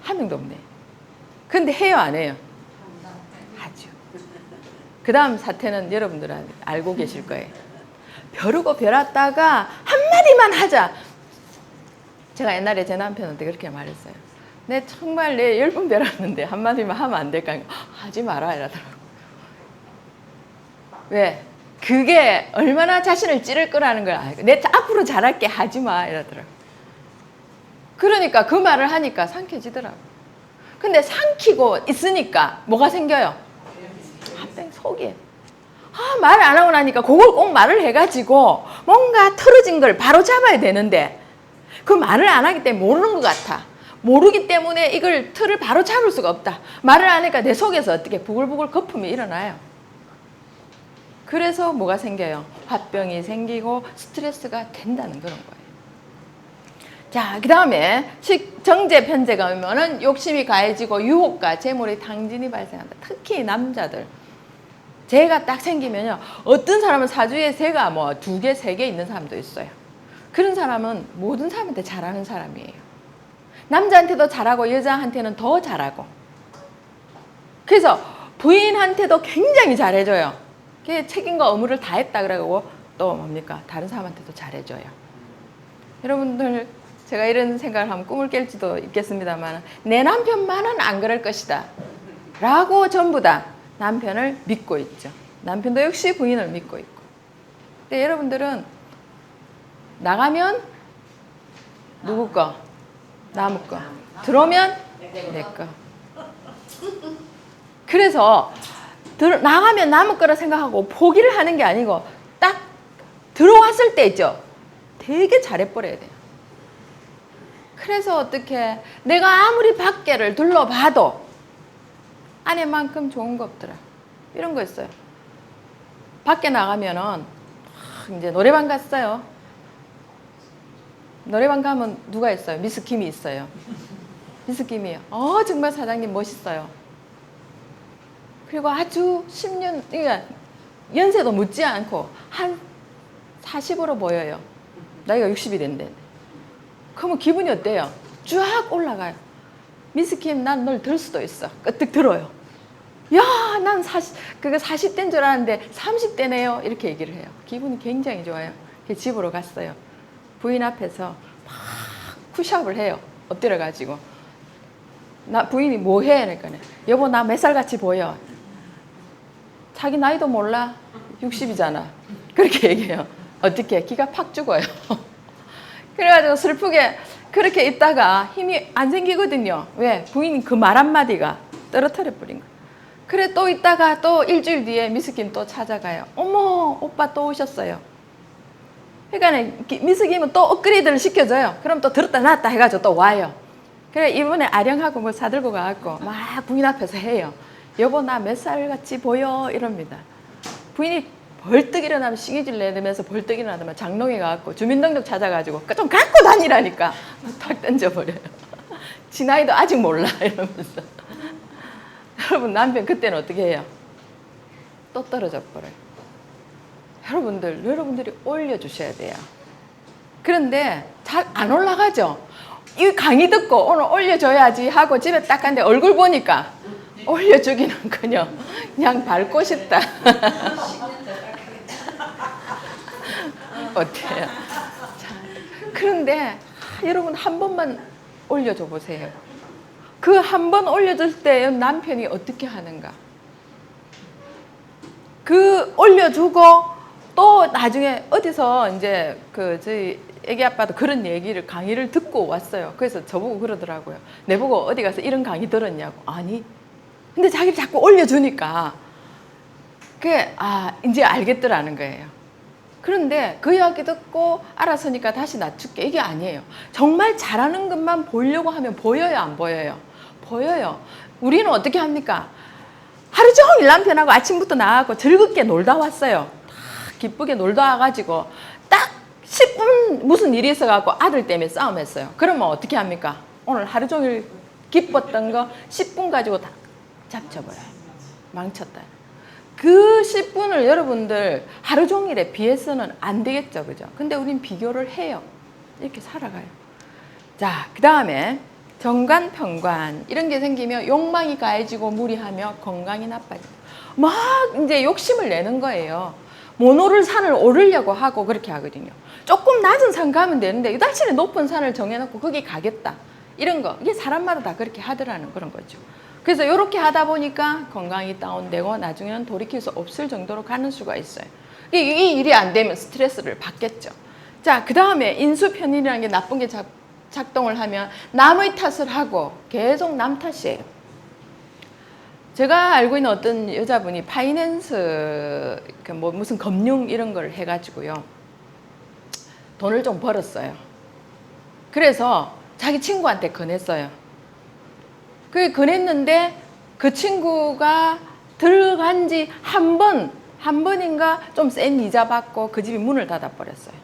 [SPEAKER 1] 한 명도 없네. 근데 해요, 안 해요? 하죠. 그 다음 사태는 여러분들은 알고 계실 거예요. 벼렸다가 한마디만 하자. 제가 옛날에 제 남편한테 그렇게 말했어요. 내 정말 내 10번 벼랐는데 한마디만 하면 안 될까? 하지 마라 이러더라고. 왜? 그게 얼마나 자신을 찌를 거라는 걸 알고 내 앞으로 잘할게 하지 마 이러더라고. 그러니까 그 말을 하니까 상쾌해지더라고. 근데 삼키고 있으니까 뭐가 생겨요? 속이. 말 안 하고 나니까 그걸 꼭 말을 해가지고 뭔가 틀어진 걸 바로 잡아야 되는데 그 말을 안 하기 때문에 모르는 것 같아. 모르기 때문에 이걸 틀을 바로 잡을 수가 없다. 말을 안 하니까 내 속에서 어떻게 부글부글 거품이 일어나요. 그래서 뭐가 생겨요? 화병이 생기고 스트레스가 된다는 그런 거예요. 자, 그 다음에 정제 편제가 오면은 욕심이 가해지고 유혹과 재물의 탕진이 발생한다. 특히 남자들. 재가 딱 생기면요. 어떤 사람은 사주에 재가 뭐 2개, 3개 있는 사람도 있어요. 그런 사람은 모든 사람한테 잘하는 사람이에요. 남자한테도 잘하고 여자한테는 더 잘하고. 그래서 부인한테도 굉장히 잘해줘요. 책임과 의무를 다 했다 그러고 또 뭡니까? 다른 사람한테도 잘해줘요. 여러분들 제가 이런 생각을 하면 꿈을 깰지도 있겠습니다만 내 남편만은 안 그럴 것이다 라고 전부 다 남편을 믿고 있죠. 남편도 역시 부인을 믿고 있고. 근데 여러분들은 나가면 누구 거? 나무 거. 들어오면 내 거. 그래서 나가면 나무 거라 생각하고 포기를 하는 게 아니고 딱 들어왔을 때 있죠. 되게 잘해버려야 돼요. 그래서 어떻게 내가 아무리 밖에를 둘러봐도 안에만큼 좋은 거 없더라. 이런 거 있어요. 밖에 나가면은 이제 노래방 갔어요. 노래방 가면 누가 있어요? 미스 김이 있어요. 미스 김이요. 정말 사장님 멋있어요. 그리고 아주 10년, 그러니까 연세도 묻지 않고 한 40으로 보여요. 나이가 60이 된대. 그러면 기분이 어때요? 쫙 올라가요. 미스 김, 난 널 들 수도 있어. 끄떡 들어요. 야, 난 40대인 줄 알았는데 30대네요. 이렇게 얘기를 해요. 기분이 굉장히 좋아요. 집으로 갔어요. 부인 앞에서 막 푸시업을 해요. 엎드려가지고. 부인이 뭐 해? 그러니까 여보 나 몇 살 같이 보여? 자기 나이도 몰라. 60이잖아. 그렇게 얘기해요. 어떻게? 기가 팍 죽어요. 그래가지고 슬프게 그렇게 있다가 힘이 안 생기거든요. 왜? 부인이 그 말 한마디가 떨어뜨려 버린 거예요. 그래 또 있다가 또 일주일 뒤에 미스김 또 찾아가요. 어머 오빠 또 오셨어요. 그러니까 미스김은 또 업그레이드를 시켜줘요. 그럼 또 들었다 놨다 해가지고 또 와요. 그래 이번에 아령하고 뭐 사들고 가갖고 막 부인 앞에서 해요. 여보 나 몇 살 같이 보여? 이럽니다. 부인이 벌떡 일어나면 시기질 내면서 벌떡 일어나면 장롱에 가갖고 주민등록 찾아가지고 좀 갖고 다니라니까 탁 던져버려요. 지 나이도 아직 몰라 이러면서. 여러분 남편 그때는 어떻게 해요? 또 떨어져 버려요. 여러분들이 올려주셔야 돼요. 그런데 잘 안 올라가죠. 이 강의 듣고 오늘 올려줘야지 하고 집에 딱 갔는데 얼굴 보니까 올려주기는커녕 그냥 밟고 싶다. 어때요? 자, 그런데 여러분 한 번만 올려줘 보세요. 그 한 번 올려줄 때 남편이 어떻게 하는가? 그 올려주고 또 나중에 어디서 이제 그 저희 애기 아빠도 그런 얘기를 강의를 듣고 왔어요. 그래서 저보고 그러더라고요. 내보고 어디 가서 이런 강의 들었냐고. 아니. 근데 자기를 자꾸 올려주니까 그게 이제 알겠더라는 거예요. 그런데 그 이야기 듣고 알았으니까 다시 낮출게. 이게 아니에요. 정말 잘하는 것만 보려고 하면 보여요, 안 보여요? 보여요. 우리는 어떻게 합니까? 하루 종일 남편하고 아침부터 나가고 즐겁게 놀다 왔어요. 기쁘게 놀다 와가지고 딱 10분 무슨 일이 있어갖고 아들 때문에 싸움했어요. 그러면 어떻게 합니까? 오늘 하루 종일 기뻤던 거 10분 가지고 다 잡쳐버려요. 망쳤다. 그 10분을 여러분들 하루 종일에 비해서는 안 되겠죠, 그죠? 근데 우린 비교를 해요. 이렇게 살아가요. 자, 그 다음에 정관, 편관 이런 게 생기면 욕망이 가해지고 무리하며 건강이 나빠져요. 막 이제 욕심을 내는 거예요. 못 오를 산을 오르려고 하고 그렇게 하거든요. 조금 낮은 산 가면 되는데 이 다시는 높은 산을 정해놓고 거기 가겠다. 이런 거 이게 사람마다 다 그렇게 하더라는 그런 거죠. 그래서 이렇게 하다 보니까 건강이 다운되고 나중에는 돌이킬 수 없을 정도로 가는 수가 있어요. 이 일이 안 되면 스트레스를 받겠죠. 자, 그 다음에 인수편일이라는 게 나쁜 게 작동을 하면 남의 탓을 하고 계속 남 탓이에요. 제가 알고 있는 어떤 여자분이 파이낸스 뭐 무슨 금융 이런 걸 해가지고요 돈을 좀 벌었어요. 그래서 자기 친구한테 권했어요. 그 권했는데 그 친구가 들어간 지 한 번인가 좀 센 이자 받고 그 집이 문을 닫아 버렸어요.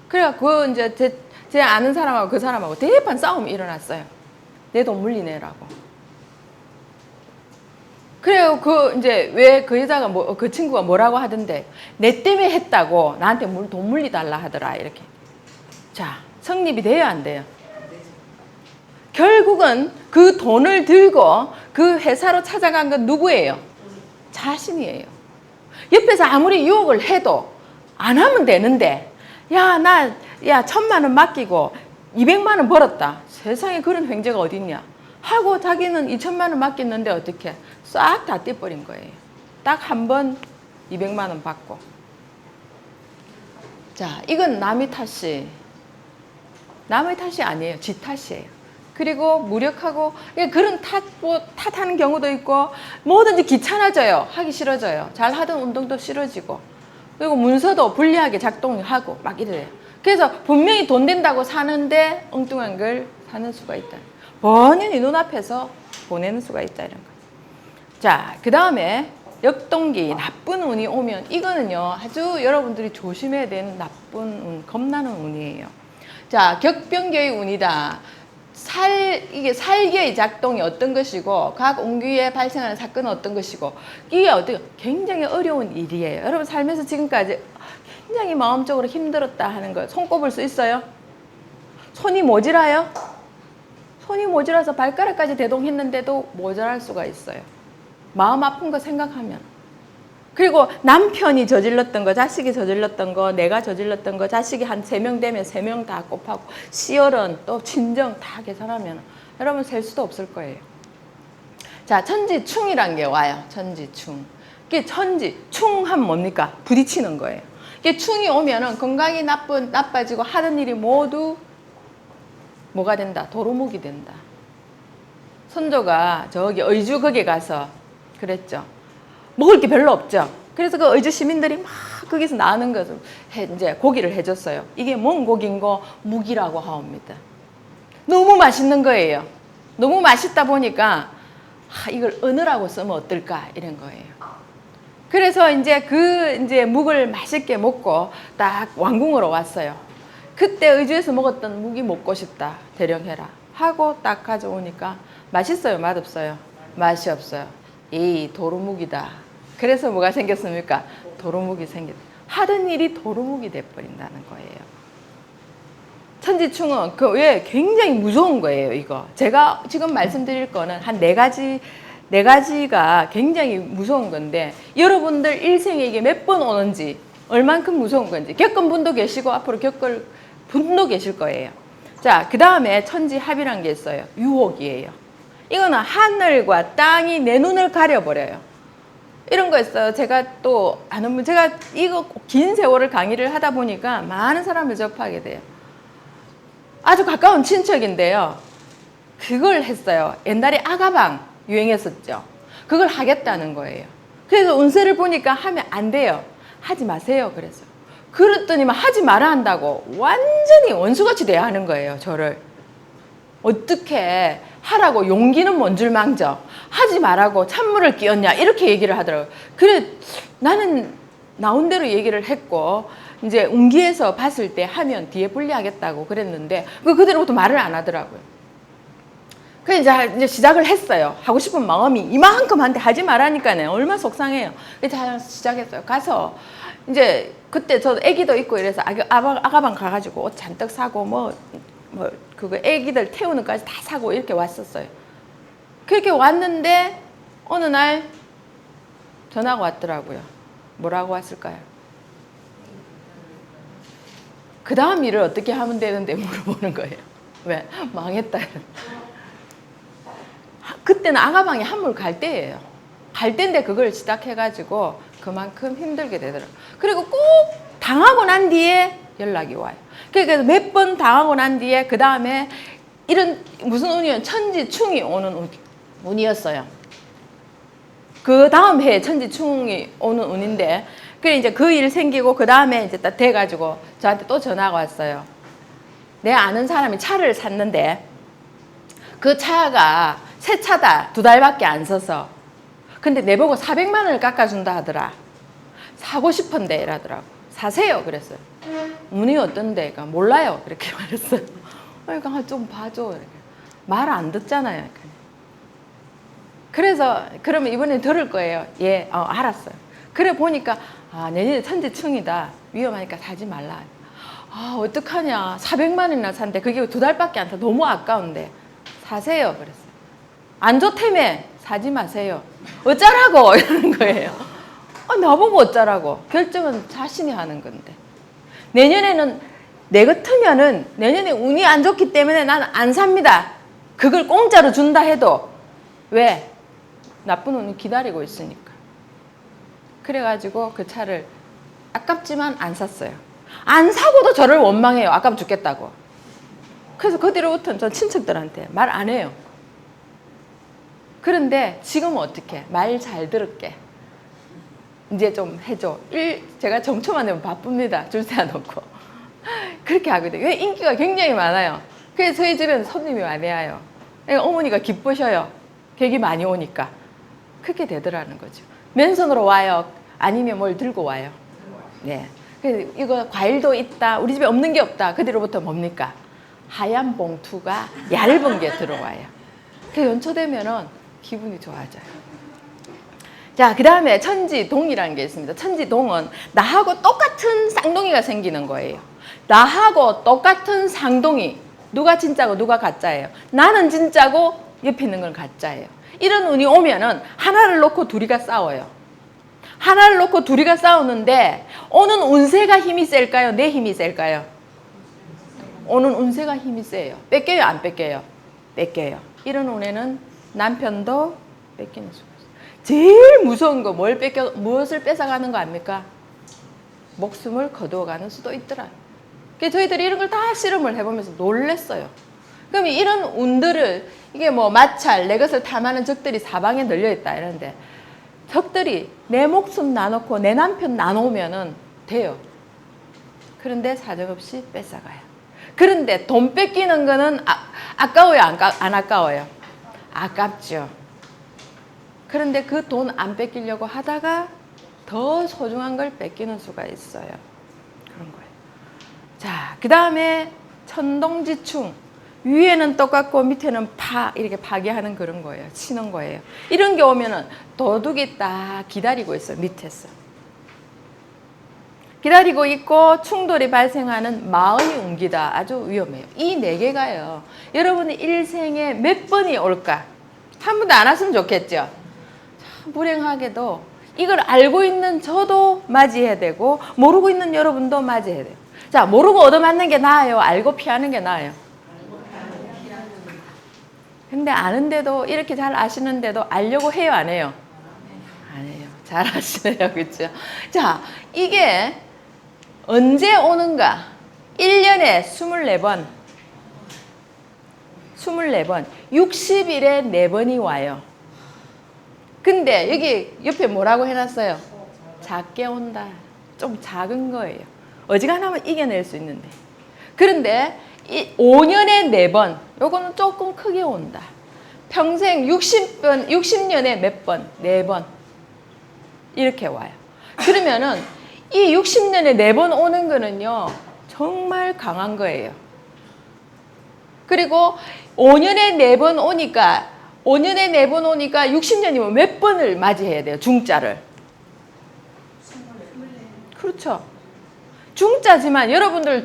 [SPEAKER 1] 그래갖고 이제 제 아는 사람하고 그 사람하고 대판 싸움이 일어났어요. 내 돈 물리내라고. 그래요. 이제 왜 그 여자가 그 친구가 뭐라고 하던데 내 때문에 했다고 나한테 돈 물리달라 하더라 이렇게. 자, 성립이 돼요, 안 돼요? 결국은 그 돈을 들고 그 회사로 찾아간 건 누구예요? 자신이에요. 옆에서 아무리 유혹을 해도 안 하면 되는데 야 1,000만 원 맡기고 200만 원 벌었다. 세상에 그런 횡재가 어딨냐 하고 자기는 2,000만 원 맡겼는데 어떻게 싹 다 떼버린 거예요. 딱 한 번 200만 원 받고. 자, 이건 남의 탓이 아니에요. 지 탓이에요. 그리고 무력하고 그런 탓하는 경우도 있고 뭐든지 귀찮아져요. 하기 싫어져요. 잘하던 운동도 싫어지고 그리고 문서도 불리하게 작동하고 막 이래요. 그래서 분명히 돈 된다고 사는데 엉뚱한 걸 사는 수가 있다. 번연히 눈앞에서 보내는 수가 있다 이런 거. 자, 그 다음에 역동기 나쁜 운이 오면 이거는요 아주 여러분들이 조심해야 되는 나쁜 운, 겁나는 운이에요. 자, 격변교의 운이다. 이게 살기의 작동이 어떤 것이고 각 운기에 발생하는 사건은 어떤 것이고 이게 굉장히 어려운 일이에요. 여러분 살면서 지금까지 굉장히 마음적으로 힘들었다 하는 거 손꼽을 수 있어요? 손이 모자라요? 손이 모자라서 발가락까지 대동했는데도 모자랄 수가 있어요. 마음 아픈 거 생각하면. 그리고 남편이 저질렀던 거, 자식이 저질렀던 거, 내가 저질렀던 거, 자식이 한 3명 되면 3명 다 곱하고 시열은 또 친정 다 계산하면 여러분 셀 수도 없을 거예요. 자, 천지충이란 게 와요. 천지충. 이게 충하면 뭡니까? 부딪히는 거예요. 이게 충이 오면은 건강이 나빠지고 하던 일이 모두 뭐가 된다? 도루묵이 된다. 선조가 저기 의주 거기 가서 그랬죠. 먹을 게 별로 없죠. 그래서 그 의주 시민들이 막 거기서 나는 것을 이제 고기를 해줬어요. 이게 뭔 고기인고 묵이라고 하옵니다. 너무 맛있는 거예요. 너무 맛있다 보니까 이걸 은으라고 쓰면 어떨까 이런 거예요. 그래서 이제 묵을 맛있게 먹고 딱 왕궁으로 왔어요. 그때 의주에서 먹었던 묵이 먹고 싶다. 대령해라 하고 딱 가져오니까 맛있어요, 맛없어요? 맛이 없어요. 이 도루묵이다. 그래서 뭐가 생겼습니까? 도루묵이 생겼다. 하던 일이 도루묵이 돼버린다는 거예요. 천지충은 왜 굉장히 무서운 거예요, 이거. 제가 지금 말씀드릴 거는 한 네 가지가 굉장히 무서운 건데 여러분들 일생에 이게 몇 번 오는지 얼만큼 무서운 건지 겪은 분도 계시고 앞으로 겪을 분도 계실 거예요. 자, 그 다음에 천지합이란 게 있어요. 유혹이에요. 이거는 하늘과 땅이 내 눈을 가려버려요. 이런 거 있어요. 제가 또 아는 분, 제가 이거 긴 세월을 강의를 하다 보니까 많은 사람을 접하게 돼요. 아주 가까운 친척인데요. 그걸 했어요. 옛날에 아가방 유행했었죠. 그걸 하겠다는 거예요. 그래서 운세를 보니까 하면 안 돼요. 하지 마세요. 그래서. 그랬더니만 하지 말아 한다고 완전히 원수같이 대하는 거예요. 저를. 어떻게 하라고 용기는 뭔 줄 망정. 하지 말라고 찬물을 끼얹냐. 이렇게 얘기를 하더라고요. 그래 나는 나온 대로 얘기를 했고 이제 운기에서 봤을 때 하면 뒤에 불리하겠다고 그랬는데 그대로부터 말을 안 하더라고요. 그래서 이제 시작을 했어요. 하고 싶은 마음이 이만큼 한데 하지 말라니까요. 얼마나 속상해요. 그래서 시작했어요. 가서 이제 그때 저 애기도 있고 이래서 아가방 가가지고 옷 잔뜩 사고 그거 애기들 태우는 까지 다 사고 이렇게 왔었어요. 그렇게 왔는데 어느 날 전화가 왔더라고요. 뭐라고 왔을까요? 그 다음 일을 어떻게 하면 되는데 물어보는 거예요. 왜? 망했다. 그때는 아가방이 한물 갈 때예요. 갈 때인데 그걸 시작해가지고 그만큼 힘들게 되더라고요. 그리고 꼭 당하고 난 뒤에 연락이 와요. 그러니까 몇 번 당하고 난 뒤에 그 다음에 이런 무슨 운이요? 천지충이 오는 운이었어요. 그 다음 해에 천지충이 오는 운인데 그래 이제 그 일 생기고 그 다음에 이제 딱 돼가지고 저한테 또 전화가 왔어요. 내 아는 사람이 차를 샀는데 그 차가 새 차다. 2달밖에 안 써서. 근데 내보고 400만 원을 깎아준다 하더라. 사고 싶은데 이러더라고. 사세요. 그랬어요. 운이 어떤데? 그러니까 몰라요. 그렇게 말했어요. 그러니까 좀 봐줘. 말 안 듣잖아요. 그래서 그러면 이번에 들을 거예요. 예, 알았어요. 그래 보니까 내년에 천지충이다. 위험하니까 사지 말라. 어떡하냐. 400만 원이나 산대. 그게 2달밖에 안 사. 너무 아까운데. 사세요. 그랬어요. 안 좋다며 사지 마세요. 어쩌라고 이러는 거예요. 나보고 어쩌라고. 결정은 자신이 하는 건데. 내년에는 내 같으면은 내년에 운이 안 좋기 때문에 나는 안 삽니다. 그걸 공짜로 준다 해도 왜? 나쁜 운이 기다리고 있으니까. 그래가지고 그 차를 아깝지만 안 샀어요. 안 사고도 저를 원망해요. 아깝 죽겠다고. 그래서 그 뒤로부터는 전 친척들한테 말 안 해요. 그런데 지금은 어떻게? 말 잘 들을게. 이제 좀 해줘. 제가 정초만 되면 바쁩니다. 줄 세워놓고. 그렇게 하거든요. 인기가 굉장히 많아요. 그래서 저희 집에는 손님이 많이 와요. 어머니가 기쁘셔요. 객이 많이 오니까. 그렇게 되더라는 거죠. 맨손으로 와요. 아니면 뭘 들고 와요. 네. 그래서 이거 과일도 있다. 우리 집에 없는 게 없다. 그 뒤로부터 뭡니까? 하얀 봉투가 얇은 게 들어와요. 그 연초되면은 기분이 좋아져요. 자, 그 다음에 천지동이라는 게 있습니다. 천지동은 나하고 똑같은 쌍둥이가 생기는 거예요. 나하고 똑같은 쌍둥이. 누가 진짜고 누가 가짜예요. 나는 진짜고 옆에 있는 건 가짜예요. 이런 운이 오면은 하나를 놓고 둘이가 싸워요. 하나를 놓고 둘이가 싸우는데 오는 운세가 힘이 셀까요? 내 힘이 셀까요? 오는 운세가 힘이 세요. 뺏겨요? 안 뺏겨요? 뺏겨요. 이런 운에는 남편도 뺏기는 수가 있어요. 제일 무서운 거 무엇을 뺏어가는 거 아닙니까? 목숨을 거두어가는 수도 있더라. 그래서 저희들이 이런 걸 다 실험을 해보면서 놀랬어요. 그럼 이런 운들을 이게 뭐 마찰, 내 것을 탐하는 적들이 사방에 널려있다 이러는데 적들이 내 목숨 나놓고 내 남편 나놓으면은 돼요. 그런데 사정없이 뺏어가요. 그런데 돈 뺏기는 거는 아까워요? 안 아까워요? 아깝죠. 그런데 그 돈 안 뺏기려고 하다가 더 소중한 걸 뺏기는 수가 있어요. 그런 거예요. 자, 그 다음에 천동지충. 위에는 똑같고 밑에는 이렇게 파괴하는 그런 거예요. 치는 거예요. 이런 게 오면은 도둑이 딱 기다리고 있어요. 밑에서. 기다리고 있고 충돌이 발생하는 마의 운기다. 아주 위험해요. 이 4개가요. 여러분의 일생에 몇 번이 올까? 한 번도 안 왔으면 좋겠죠. 참 불행하게도 이걸 알고 있는 저도 맞이해야 되고 모르고 있는 여러분도 맞이해야 돼요. 자, 모르고 얻어맞는 게 나아요? 알고 피하는 게 나아요? 근데 아는데도 이렇게 잘 아시는데도 알려고 해요, 안 해요? 안 해요. 잘 아시네요. 그렇죠? 자, 이게 언제 오는가? 1년에 24번. 24번. 60일에 4번이 와요. 근데 여기 옆에 뭐라고 해놨어요? 작게 온다. 좀 작은 거예요. 어지간하면 이겨낼 수 있는데. 그런데 5년에 4번. 요거는 조금 크게 온다. 평생 60년에 몇 번? 4번. 이렇게 와요. 그러면은 이 60년에 4번 오는 거는요, 정말 강한 거예요. 그리고 5년에 4번 오니까 60년이면 몇 번을 맞이해야 돼요? 중자를. 그렇죠. 중자지만 여러분들이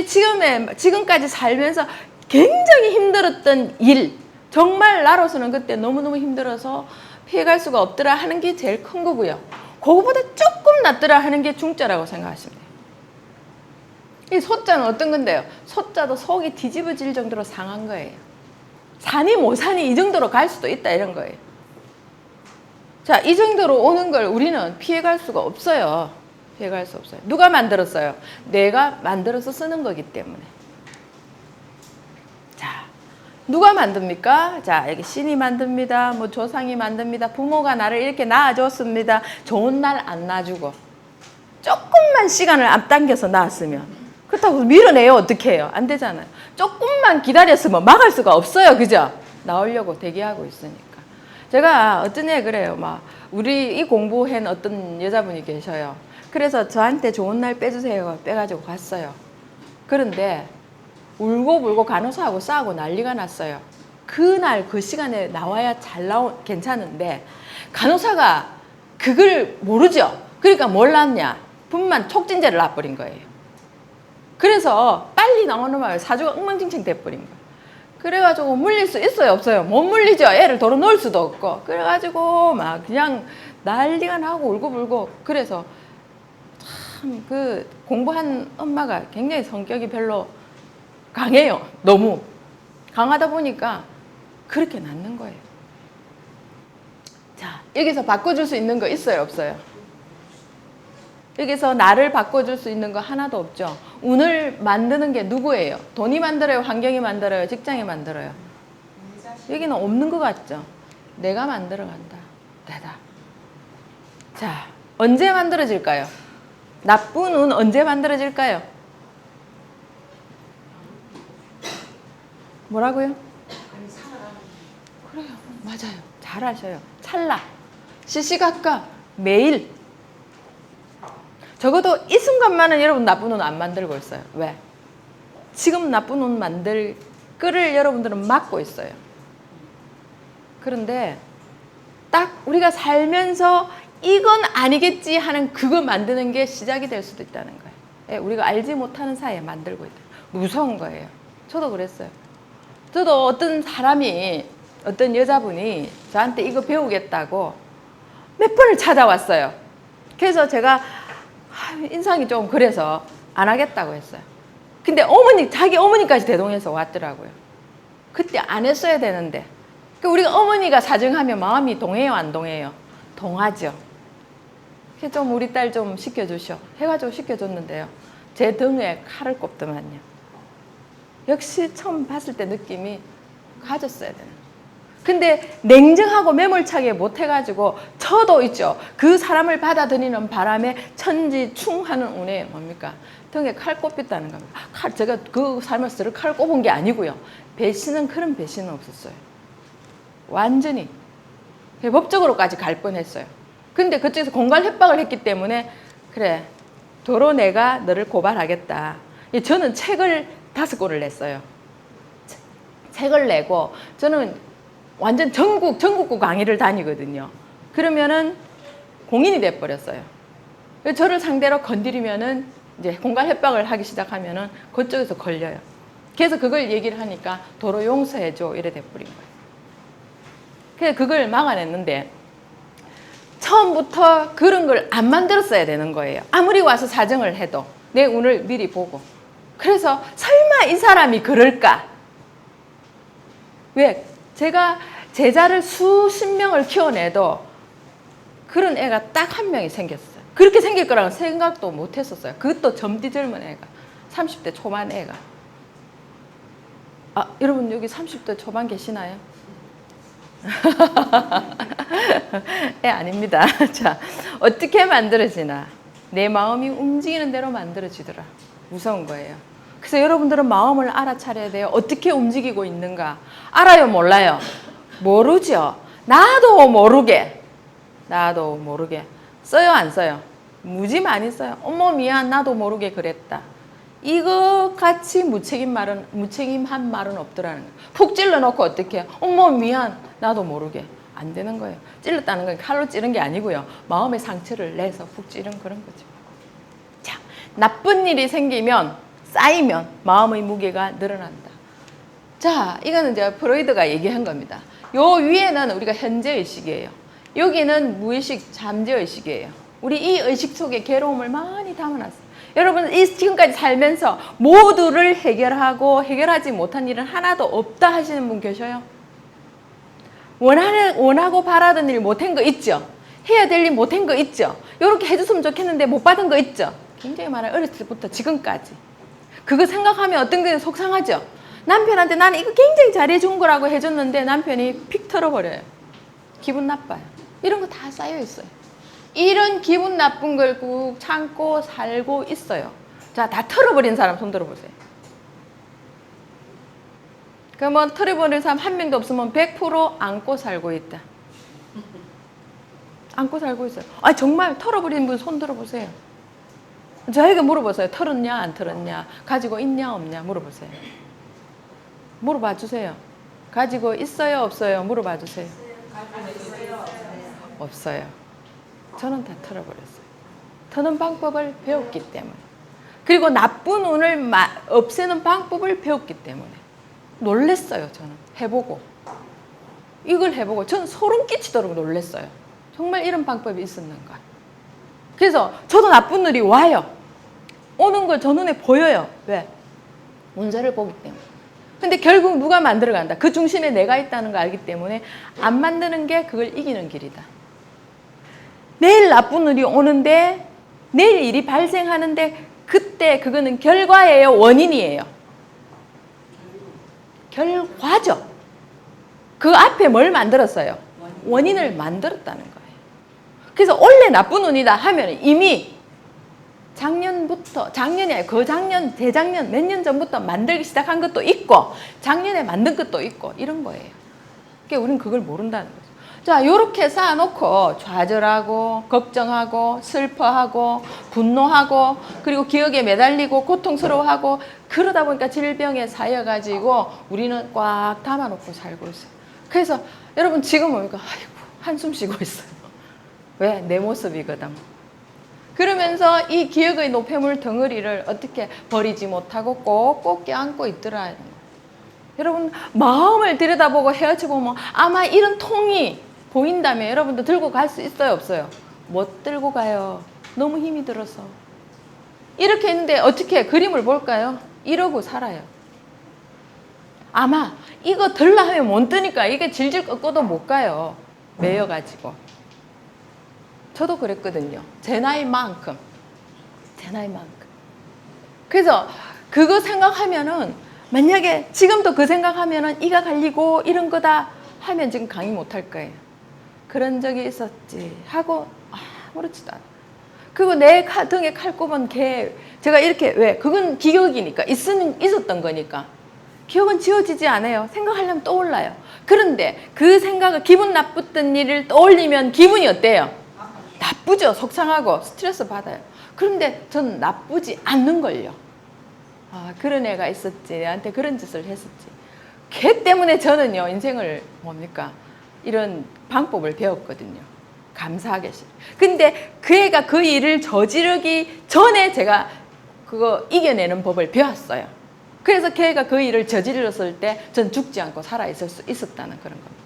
[SPEAKER 1] 지금까지 살면서 굉장히 힘들었던 일, 정말 나로서는 그때 너무너무 힘들어서 피해갈 수가 없더라 하는 게 제일 큰 거고요. 그거보다 조금 낫더라 하는 게 중자라고 생각하시면 돼요. 이 소자는 어떤 건데요? 소자도 속이 뒤집어질 정도로 상한 거예요. 사니 못 사니 이 정도로 갈 수도 있다 이런 거예요. 자, 이 정도로 오는 걸 우리는 피해갈 수가 없어요. 피해갈 수 없어요. 누가 만들었어요? 내가 만들어서 쓰는 거기 때문에. 자, 누가 만듭니까? 자, 여기 신이 만듭니다. 뭐 조상이 만듭니다. 부모가 나를 이렇게 낳아줬습니다. 좋은 날 안 낳아주고 조금만 시간을 앞당겨서 낳았으면 그렇다고 밀어내요. 어떻게 해요? 안 되잖아요. 조금만 기다렸으면 막을 수가 없어요. 그죠? 나오려고 대기하고 있으니까. 제가 어떤 애 그래요. 막 우리 이 공부한 어떤 여자분이 계셔요. 그래서 저한테 좋은 날 빼주세요. 빼가지고 갔어요. 그런데 울고불고 간호사하고 싸우고 난리가 났어요. 그날 그 시간에 나와야 괜찮은데 간호사가 그걸 모르죠. 그러니까 뭘 놨냐? 분만 촉진제를 놔버린 거예요. 그래서 빨리 나오는 사주가 엉망진창 돼버린 거예요. 그래가지고 물릴 수 있어요? 없어요? 못 물리죠. 애를 도로 놓을 수도 없고. 그래가지고 막 그냥 난리가 나고 울고불고. 그래서 참 그 공부한 엄마가 굉장히 성격이 별로 강해요. 너무 강하다 보니까 그렇게 낳는 거예요. 자, 여기서 바꿔줄 수 있는 거 있어요? 없어요? 여기서 나를 바꿔줄 수 있는 거 하나도 없죠. 운을 만드는 게 누구예요? 돈이 만들어요? 환경이 만들어요? 직장이 만들어요? 여기는 없는 것 같죠? 내가 만들어 간다. 대답. 자, 언제 만들어질까요? 나쁜 운 언제 만들어질까요? 뭐라고요? 그래요. 맞아요. 잘 아셔요. 찰나. 시시각각 매일. 적어도 이 순간만은 여러분 나쁜 운 안 만들고 있어요. 왜? 지금 나쁜 운 만들 끓을 여러분들은 막고 있어요. 그런데 딱 우리가 살면서 이건 아니겠지 하는 그거 만드는 게 시작이 될 수도 있다는 거예요. 예, 우리가 알지 못하는 사이에 만들고 있다. 무서운 거예요. 저도 그랬어요. 저도 어떤 사람이, 어떤 여자분이 저한테 이거 배우겠다고 몇 번을 찾아왔어요. 그래서 제가 인상이 좀 그래서 안 하겠다고 했어요. 근데 자기 어머니까지 대동해서 왔더라고요. 그때 안 했어야 되는데. 우리가 어머니가 사정하면 마음이 동해요, 안 동해요? 동하죠. 그래서 좀 우리 딸 좀 시켜주셔. 해가지고 시켜줬는데요. 제 등에 칼을 꼽더만요. 역시 처음 봤을 때 느낌이 가졌어야 되는. 근데 냉정하고 매몰차게 못해가지고 저도 있죠. 그 사람을 받아들이는 바람에 천지충하는 운에 뭡니까? 등에 칼 꼽혔다는 겁니다. 제가 그 사람을 칼 꼽은 게 아니고요. 그런 배신은 없었어요. 완전히 법적으로까지 갈 뻔했어요. 근데 그쪽에서 공갈 협박을 했기 때문에 그래, 도로 내가 너를 고발하겠다. 저는 책을 5권을 냈어요. 책을 내고 저는 완전 전국구 강의를 다니거든요. 그러면은 공인이 돼버렸어요. 저를 상대로 건드리면은 이제 공갈 협박을 하기 시작하면은 그쪽에서 걸려요. 그래서 그걸 얘기를 하니까 도로 용서해줘 이래 돼버린 거예요. 그래서 그걸 막아냈는데 처음부터 그런 걸 안 만들었어야 되는 거예요. 아무리 와서 사정을 해도 내 운을 미리 보고. 그래서 설마 이 사람이 그럴까? 왜? 제가 제자를 수십 명을 키워내도 그런 애가 딱 한 명이 생겼어요. 그렇게 생길 거라고 생각도 못 했었어요. 그것도 젊디 젊은 애가. 30대 초반 애가. 아, 여러분 여기 30대 초반 계시나요? 아닙니다. 자, 어떻게 만들어지나? 내 마음이 움직이는 대로 만들어지더라. 무서운 거예요. 그래서 여러분들은 마음을 알아차려야 돼요. 어떻게 움직이고 있는가? 알아요, 몰라요? 모르죠. 나도 모르게. 써요, 안 써요? 무지 많이 써요. 어머, 미안, 나도 모르게 그랬다. 이거 같이 무책임한 말은 없더라는 거예요. 푹 찔러놓고 어떻게? 어머, 미안, 나도 모르게. 안 되는 거예요. 찔렀다는 건 칼로 찌른 게 아니고요. 마음의 상처를 내서 푹 찌른 그런 거죠. 자, 나쁜 일이 생기면, 쌓이면 마음의 무게가 늘어난다. 자, 이거는 이제 프로이드가 얘기한 겁니다. 요 위에는 우리가 현재의식이에요. 여기는 무의식, 잠재의식이에요. 우리 이 의식 속에 괴로움을 많이 담아놨어요. 여러분, 지금까지 살면서 모두를 해결하고 해결하지 못한 일은 하나도 없다 하시는 분 계셔요? 원하고 바라던 일 못한 거 있죠? 해야 될 일 못한 거 있죠? 이렇게 해줬으면 좋겠는데 못 받은 거 있죠? 굉장히 많아요. 어렸을 때부터 지금까지. 그거 생각하면 어떤 게 속상하죠? 남편한테 나는 이거 굉장히 잘해준 거라고 해줬는데 남편이 픽 털어버려요. 기분 나빠요. 이런 거 다 쌓여 있어요. 이런 기분 나쁜 걸 꾹 참고 살고 있어요. 자, 다 털어버린 사람 손 들어보세요. 그러면 털어버린 사람 한 명도 없으면 100% 안고 살고 있다. 안고 살고 있어요. 아, 정말 털어버린 분 손 들어보세요. 저에게 물어보세요. 털었냐 안 털었냐, 가지고 있냐 없냐 물어보세요. 물어봐 주세요. 가지고 있어요 없어요 물어봐 주세요. 없어요. 저는 다 털어버렸어요. 터는 방법을 배웠기 때문에. 그리고 나쁜 운을 없애는 방법을 배웠기 때문에. 놀랬어요. 저는 해보고. 이걸 해보고 저는 소름 끼치도록 놀랬어요. 정말 이런 방법이 있었는가. 그래서 저도 나쁜 일이 와요. 오는 걸 저 눈에 보여요. 왜? 운세를 보기 때문에. 근데 결국 누가 만들어간다. 그 중심에 내가 있다는 걸 알기 때문에 안 만드는 게 그걸 이기는 길이다. 내일 나쁜 일이 오는데, 내일 일이 발생하는데 그때 그거는 결과예요, 원인이에요? 결과죠. 그 앞에 뭘 만들었어요? 원인을 만들었다는 거예요. 그래서 원래 나쁜 운이다 하면 이미 작년부터, 작년이 아니고 그 작년, 대작년, 몇 년 전부터 만들기 시작한 것도 있고 작년에 만든 것도 있고 이런 거예요. 그러니까 우리는 그걸 모른다는 거죠. 자, 요렇게 쌓아놓고 좌절하고 걱정하고 슬퍼하고 분노하고 그리고 기억에 매달리고 고통스러워하고 그러다 보니까 질병에 쌓여가지고 우리는 꽉 담아놓고 살고 있어요. 그래서 여러분 지금 보니까 아이고 한숨 쉬고 있어요. 왜? 내 모습이거든. 그러면서 이 기억의 노폐물 덩어리를 어떻게 버리지 못하고 꼭 껴안고 있더라. 여러분 마음을 들여다보고 헤어져보면 아마 이런 통이 보인다면 여러분도 들고 갈 수 있어요 없어요? 못 들고 가요. 너무 힘이 들어서. 이렇게 있는데 어떻게 그림을 볼까요? 이러고 살아요. 아마 이거 들라 하면 못 드니까 이게 질질 꺾어도 못 가요. 매여가지고. 저도 그랬거든요. 제 나이만큼. 그래서 그거 생각하면은 만약에 지금도 그 생각하면은 이가 갈리고 이런 거다 하면 지금 강의 못 할 거예요. 그런 적이 있었지 하고 아무렇지도 않아. 그리고 내 등에 칼 꼽은 게 제가 이렇게 왜? 그건 기억이니까 있었던 거니까. 기억은 지워지지 않아요. 생각하려면 떠올라요. 그런데 그 생각을 기분 나빴던 일을 떠올리면 기분이 어때요? 나쁘죠. 속상하고 스트레스 받아요. 그런데 저는 나쁘지 않는걸요. 아, 그런 애가 있었지. 내한테 그런 짓을 했었지. 걔 때문에 저는요, 인생을 뭡니까? 이런 방법을 배웠거든요. 감사하게. 근데 그 애가 그 일을 저지르기 전에 제가 그거 이겨내는 법을 배웠어요. 그래서 걔가 그 일을 저질렀을 때 전 죽지 않고 살아있을 수 있었다는 그런 겁니다.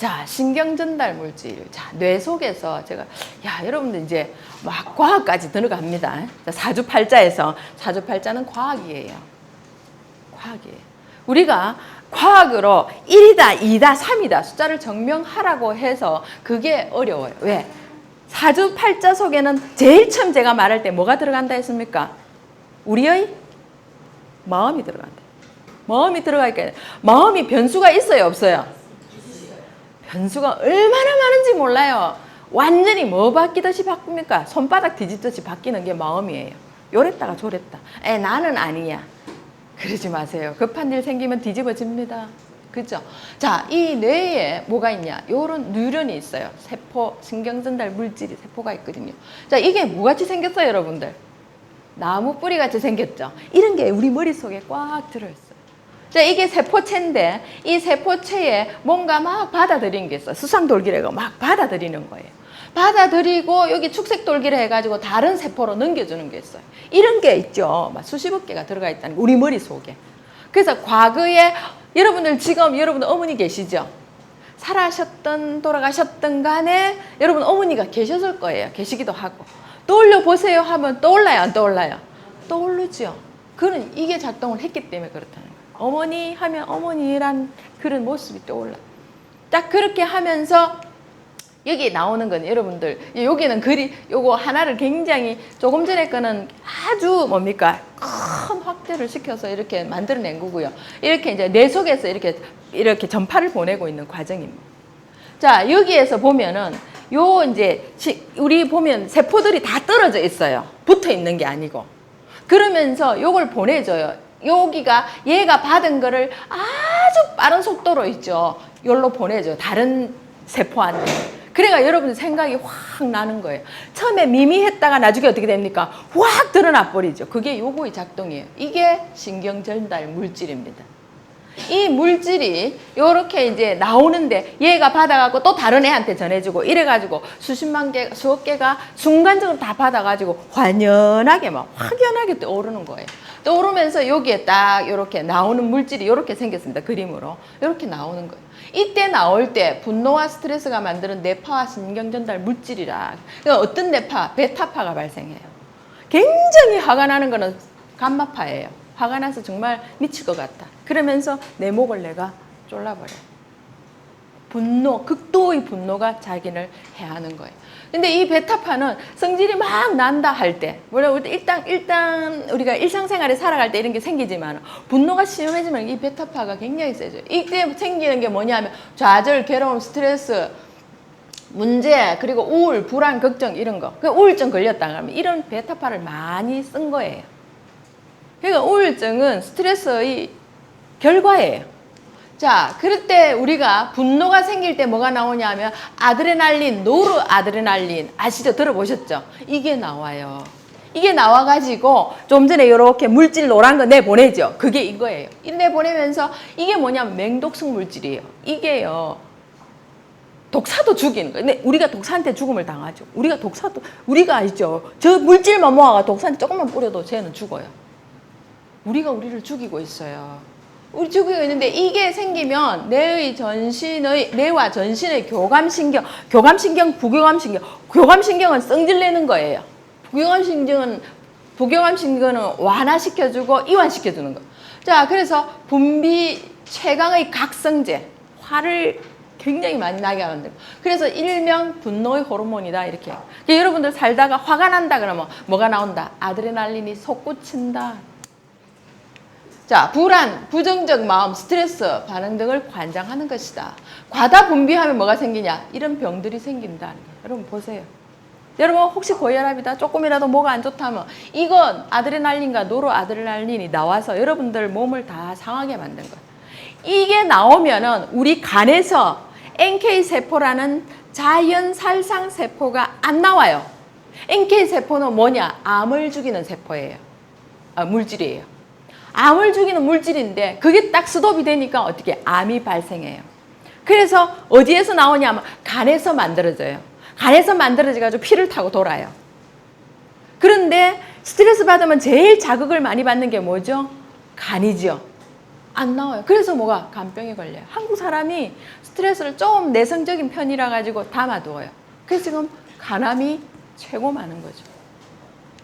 [SPEAKER 1] 자, 신경 전달 물질. 자, 뇌 속에서 제가, 야, 여러분들 이제 막 과학까지 들어갑니다. 자, 사주팔자에서, 사주팔자는 과학이에요. 과학이에요. 우리가 과학으로 1이다, 2다, 3이다 숫자를 증명하라고 해서 그게 어려워요. 왜? 사주팔자 속에는 제일 처음 제가 말할 때 뭐가 들어간다 했습니까? 우리의 마음이 들어간다. 마음이 들어가니까 마음이 변수가 있어요, 없어요? 변수가 얼마나 많은지 몰라요. 완전히 뭐 바뀌듯이 바꿉니까? 손바닥 뒤집듯이 바뀌는 게 마음이에요. 요랬다가 저랬다. 나는 아니야. 그러지 마세요. 급한 일 생기면 뒤집어집니다. 그죠? 자, 이 뇌에 뭐가 있냐? 요런 뉴런이 있어요. 세포, 신경전달 물질이 세포가 있거든요. 자, 이게 뭐같이 생겼어요, 여러분들? 나무 뿌리 같이 생겼죠? 이런 게 우리 머릿속에 꽉 들어있어요. 자, 이게 세포체인데 이 세포체에 뭔가 막 받아들이는 게 있어요. 수상돌기래가 막 받아들이는 거예요. 받아들이고 여기 축색돌기를 해가지고 다른 세포로 넘겨주는 게 있어요. 이런 게 있죠. 막 수십억 개가 들어가 있다는 거, 우리 머릿속에. 그래서 과거에 여러분들 지금 여러분 어머니 계시죠? 살아셨던 돌아가셨던 간에 여러분 어머니가 계셨을 거예요. 계시기도 하고. 떠올려 보세요 하면 떠올라요, 안 떠올라요? 떠오르죠. 그는 이게 작동을 했기 때문에 그렇다는 거예요. 어머니 하면 어머니란 그런 모습이 떠올라. 딱 그렇게 하면서 여기 나오는 건 여러분들, 여기는 글이 요거 하나를 굉장히 조금 전에 거는 아주 뭡니까? 큰 확대를 시켜서 이렇게 만들어낸 거고요. 이렇게 이제 뇌 속에서 이렇게 전파를 보내고 있는 과정입니다. 자, 여기에서 보면은 요 이제 우리 보면 세포들이 다 떨어져 있어요. 붙어 있는 게 아니고. 그러면서 요걸 보내줘요. 여기가 얘가 받은 거를 아주 빠른 속도로 있죠. 요로 보내줘요. 다른 세포한테. 그래가 여러분 생각이 확 나는 거예요. 처음에 미미했다가 나중에 어떻게 됩니까? 확 드러나 버리죠. 그게 요거의 작동이에요. 이게 신경전달 물질입니다. 이 물질이 요렇게 이제 나오는데 얘가 받아가고 또 다른 애한테 전해주고 이래가지고 수십만 개, 수억 개가 순간적으로 다 받아가지고 확연하게 떠오르는 거예요. 떠오르면서 여기에 딱 이렇게 나오는 물질이 이렇게 생겼습니다. 그림으로. 이렇게 나오는 거예요. 이때 나올 때 분노와 스트레스가 만드는 뇌파와 신경전달 물질이라. 그러니까 어떤 뇌파? 베타파가 발생해요. 굉장히 화가 나는 거는 감마파예요. 화가 나서 정말 미칠 것 같다. 그러면서 내 목을 내가 졸라버려요. 분노, 극도의 분노가 자기를 해하는 거예요. 근데 이 베타파는 성질이 막 난다 할 때, 일단 우리가 일상생활에 살아갈 때 이런 게 생기지만 분노가 심해지면 이 베타파가 굉장히 세죠. 이때 생기는 게 뭐냐면 좌절, 괴로움, 스트레스, 문제, 그리고 우울, 불안, 걱정 이런 거. 우울증 걸렸다 그러면 이런 베타파를 많이 쓴 거예요. 그러니까 우울증은 스트레스의 결과예요. 자, 그럴 때 우리가 분노가 생길 때 뭐가 나오냐 하면 아드레날린, 노르아드레날린 아시죠? 들어보셨죠? 이게 나와요. 이게 나와가지고 좀 전에 이렇게 물질 노란 거 내보내죠. 그게 이거예요. 이 내보내면서 이게 뭐냐면 맹독성 물질이에요. 이게요. 독사도 죽이는 거예요. 근데 우리가 독사한테 죽음을 당하죠. 우리가 아시죠? 저 물질만 모아가 독사한테 조금만 뿌려도 쟤는 죽어요. 우리가 우리를 죽이고 있어요. 우리 죽이고 있는데 이게 생기면 뇌와 전신의 교감신경, 부교감신경은 성질내는 거예요. 부교감신경은 완화시켜주고 이완시켜주는 거. 자, 그래서 분비 최강의 각성제, 화를 굉장히 많이 나게 하는데, 그래서 일명 분노의 호르몬이다 이렇게. 여러분들 살다가 화가 난다 그러면 뭐가 나온다? 아드레날린이 솟구친다. 자, 불안, 부정적 마음, 스트레스 반응 등을 관장하는 것이다. 과다 분비하면 뭐가 생기냐? 이런 병들이 생긴다. 여러분 보세요. 여러분 혹시 고혈압이다 조금이라도 뭐가 안 좋다면 이건 아드레날린과 노르아드레날린이 나와서 여러분들 몸을 다 상하게 만든 거예요. 이게 나오면은 우리 간에서 NK세포라는 자연살상세포가 안 나와요. NK세포는 뭐냐? 암을 죽이는 세포예요. 물질이에요. 암을 죽이는 물질인데 그게 딱 스톱이 되니까 어떻게 암이 발생해요. 그래서 어디에서 나오냐면 간에서 만들어져요. 간에서 만들어져가지고 피를 타고 돌아요. 그런데 스트레스 받으면 제일 자극을 많이 받는 게 뭐죠? 간이죠. 안 나와요. 그래서 뭐가 간병이 걸려요. 한국 사람이 스트레스를 좀 내성적인 편이라 가지고 담아두어요. 그래서 지금 간암이 최고 많은 거죠.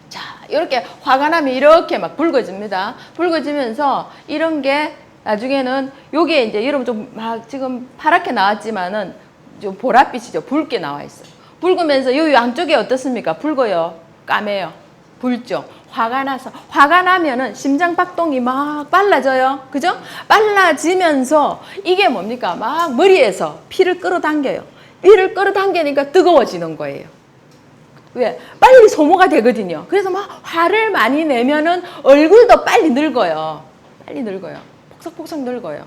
[SPEAKER 1] 자, 이렇게 화가 나면 이렇게 막 붉어집니다. 붉어지면서 이런 게 나중에는 요게 이제 여러분 좀 막 지금 파랗게 나왔지만은 좀 보랏빛이죠. 붉게 나와 있어요. 붉으면서 요 양쪽에 어떻습니까? 붉어요. 까매요. 붉죠. 화가 나서 화가 나면은 심장 박동이 막 빨라져요. 그죠? 빨라지면서 이게 뭡니까? 막 머리에서 피를 끌어당겨요. 피를 끌어당기니까 뜨거워지는 거예요. 왜? 빨리 소모가 되거든요. 그래서 막 화를 많이 내면은 얼굴도 빨리 늙어요. 빨리 늙어요. 폭삭폭삭 늙어요.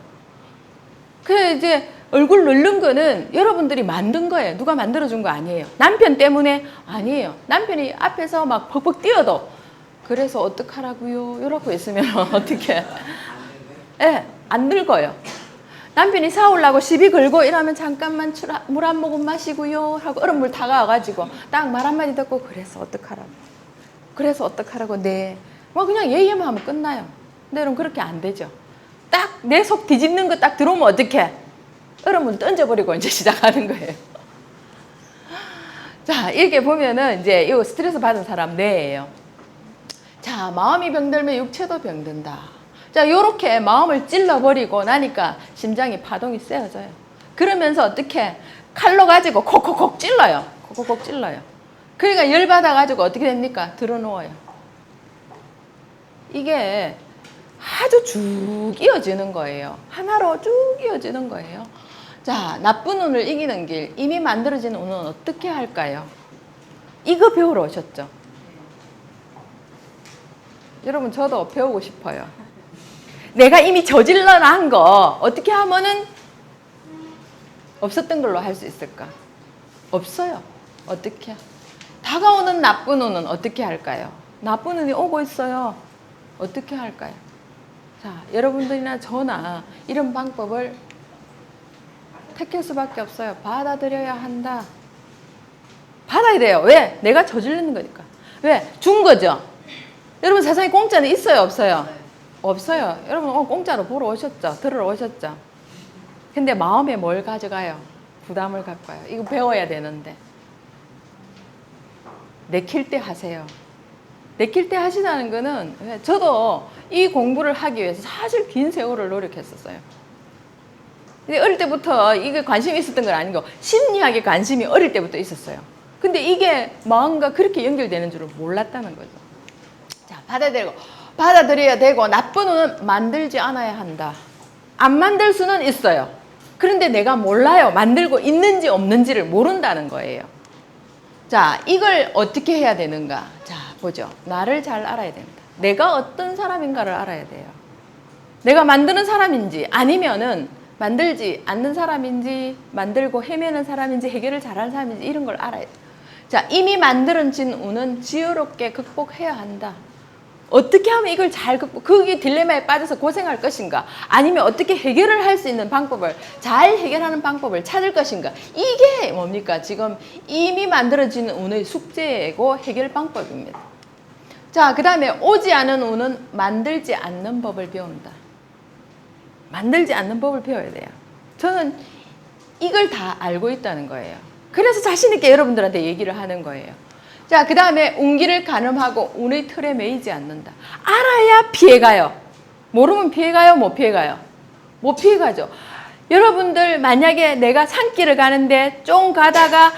[SPEAKER 1] 그래 이제 얼굴 늙는 거는 여러분들이 만든 거예요. 누가 만들어준 거 아니에요. 남편 때문에 아니에요. 남편이 앞에서 막 벅벅 뛰어도 그래서 어떡하라고요? 이러고 있으면 어떻게? 예, 안 늙어요. 남편이 사오려고 시비 걸고 이러면 잠깐만 물 한 모금 마시고요 하고 얼음 물 다가와가지고 딱 말 한마디 듣고 그래서 어떡하라고? 그래서 어떡하라고? 네. 뭐 그냥 예의만 하면 끝나요. 근데 여러분 그렇게 안 되죠. 딱 내 속 뒤집는 거 딱 들어오면 어떡해? 얼음을 던져버리고 이제 시작하는 거예요. 자, 이렇게 보면은 이제 이 스트레스 받은 사람 뇌예요. 자, 마음이 병들면 육체도 병든다. 자, 요렇게 마음을 찔러버리고 나니까 심장이 파동이 세어져요. 그러면서 어떻게 칼로 가지고 콕콕콕 찔러요. 콕콕콕 찔러요. 그러니까 열받아가지고 어떻게 됩니까? 들어누워요. 이게 아주 쭉 이어지는 거예요. 하나로 쭉 이어지는 거예요. 자, 나쁜 운을 이기는 길, 이미 만들어진 운은 어떻게 할까요? 이거 배우러 오셨죠? 여러분, 저도 배우고 싶어요. 내가 이미 저질러 난 거 어떻게 하면은 없었던 걸로 할 수 있을까? 없어요. 어떻게? 다가오는 나쁜 운은 어떻게 할까요? 나쁜 운이 오고 있어요. 어떻게 할까요? 자, 여러분들이나 저나 이런 방법을 택할 수밖에 없어요. 받아들여야 한다. 받아야 돼요. 왜? 내가 저지르는 거니까. 왜? 준 거죠. 여러분 세상에 공짜는 있어요? 없어요? 없어요. 여러분 공짜로 보러 오셨죠? 들으러 오셨죠? 근데 마음에 뭘 가져가요? 부담을 갖고 와요. 이거 배워야 되는데. 내킬 때 하세요. 내킬 때 하시다는 거는 저도 이 공부를 하기 위해서 사실 긴 세월을 노력했었어요. 근데 어릴 때부터 이게 관심이 있었던 건 아니고 심리학에 관심이 어릴 때부터 있었어요. 근데 이게 마음과 그렇게 연결되는 줄은 몰랐다는 거죠. 자, 받아들여야 되고 나쁜 운은 만들지 않아야 한다. 안 만들 수는 있어요. 그런데 내가 몰라요. 만들고 있는지 없는지를 모른다는 거예요. 자, 이걸 어떻게 해야 되는가? 자, 보죠. 나를 잘 알아야 됩니다. 내가 어떤 사람인가를 알아야 돼요. 내가 만드는 사람인지 아니면은 만들지 않는 사람인지 만들고 헤매는 사람인지 해결을 잘하는 사람인지 이런 걸 알아야 돼요. 자, 이미 만들어진 운은 지혜롭게 극복해야 한다. 어떻게 하면 이걸 잘 그게 딜레마에 빠져서 고생할 것인가? 아니면 어떻게 해결을 할 수 있는 방법을 잘 해결하는 방법을 찾을 것인가? 이게 뭡니까? 지금 이미 만들어진 운의 숙제고 해결 방법입니다. 자, 그 다음에 오지 않은 운은 만들지 않는 법을 배운다. 만들지 않는 법을 배워야 돼요. 저는 이걸 다 알고 있다는 거예요. 그래서 자신 있게 여러분들한테 얘기를 하는 거예요. 자, 그 다음에 운기를 가늠하고 운의 틀에 매이지 않는다. 알아야 피해가요. 모르면 피해가요? 못 피해가요? 못 피해가죠. 여러분들 만약에 내가 산길을 가는데 좀 가다가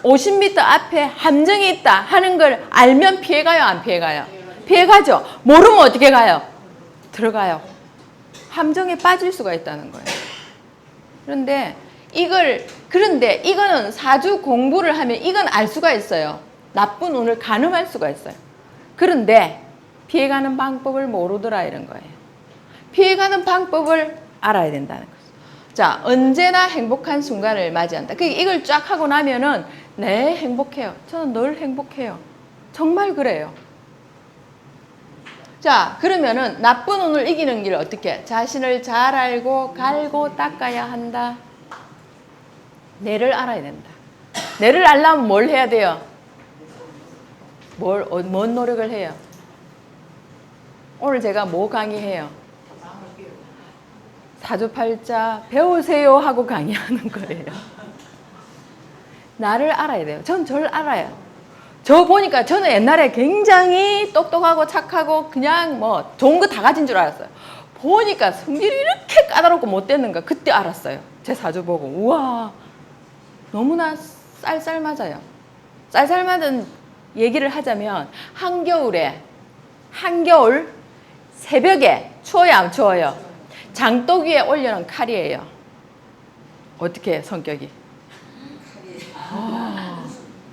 [SPEAKER 1] 50m 앞에 함정이 있다 하는 걸 알면 피해가요? 안 피해가요? 피해가죠. 모르면 어떻게 가요? 들어가요. 함정에 빠질 수가 있다는 거예요. 그런데 이거는 사주 공부를 하면 이건 알 수가 있어요. 나쁜 운을 가늠할 수가 있어요. 그런데 피해가는 방법을 모르더라 이런 거예요. 피해가는 방법을 알아야 된다는 거죠. 자, 언제나 행복한 순간을 맞이한다. 이걸 쫙 하고 나면은 네, 행복해요. 저는 늘 행복해요. 정말 그래요. 자, 그러면은 나쁜 운을 이기는 길을 어떻게? 자신을 잘 알고 갈고 닦아야 한다. 뇌를 알아야 된다. 뇌를 알려면 뭘 해야 돼요? 뭔 노력을 해요? 오늘 제가 뭐 강의해요? 사주팔자 배우세요 하고 강의하는 거예요. 나를 알아야 돼요. 전 저를 알아요. 저 보니까 저는 옛날에 굉장히 똑똑하고 착하고 그냥 뭐 좋은 거 다 가진 줄 알았어요. 보니까 성질이 이렇게 까다롭고 못됐는가 그때 알았어요. 제 사주 보고 우와 너무나 쌀쌀 맞아요. 쌀쌀 맞은 얘기를 하자면 한겨울 새벽에 추워요 안 추워요? 장독 위에 올려놓은 칼이에요. 어떻게 해요, 성격이?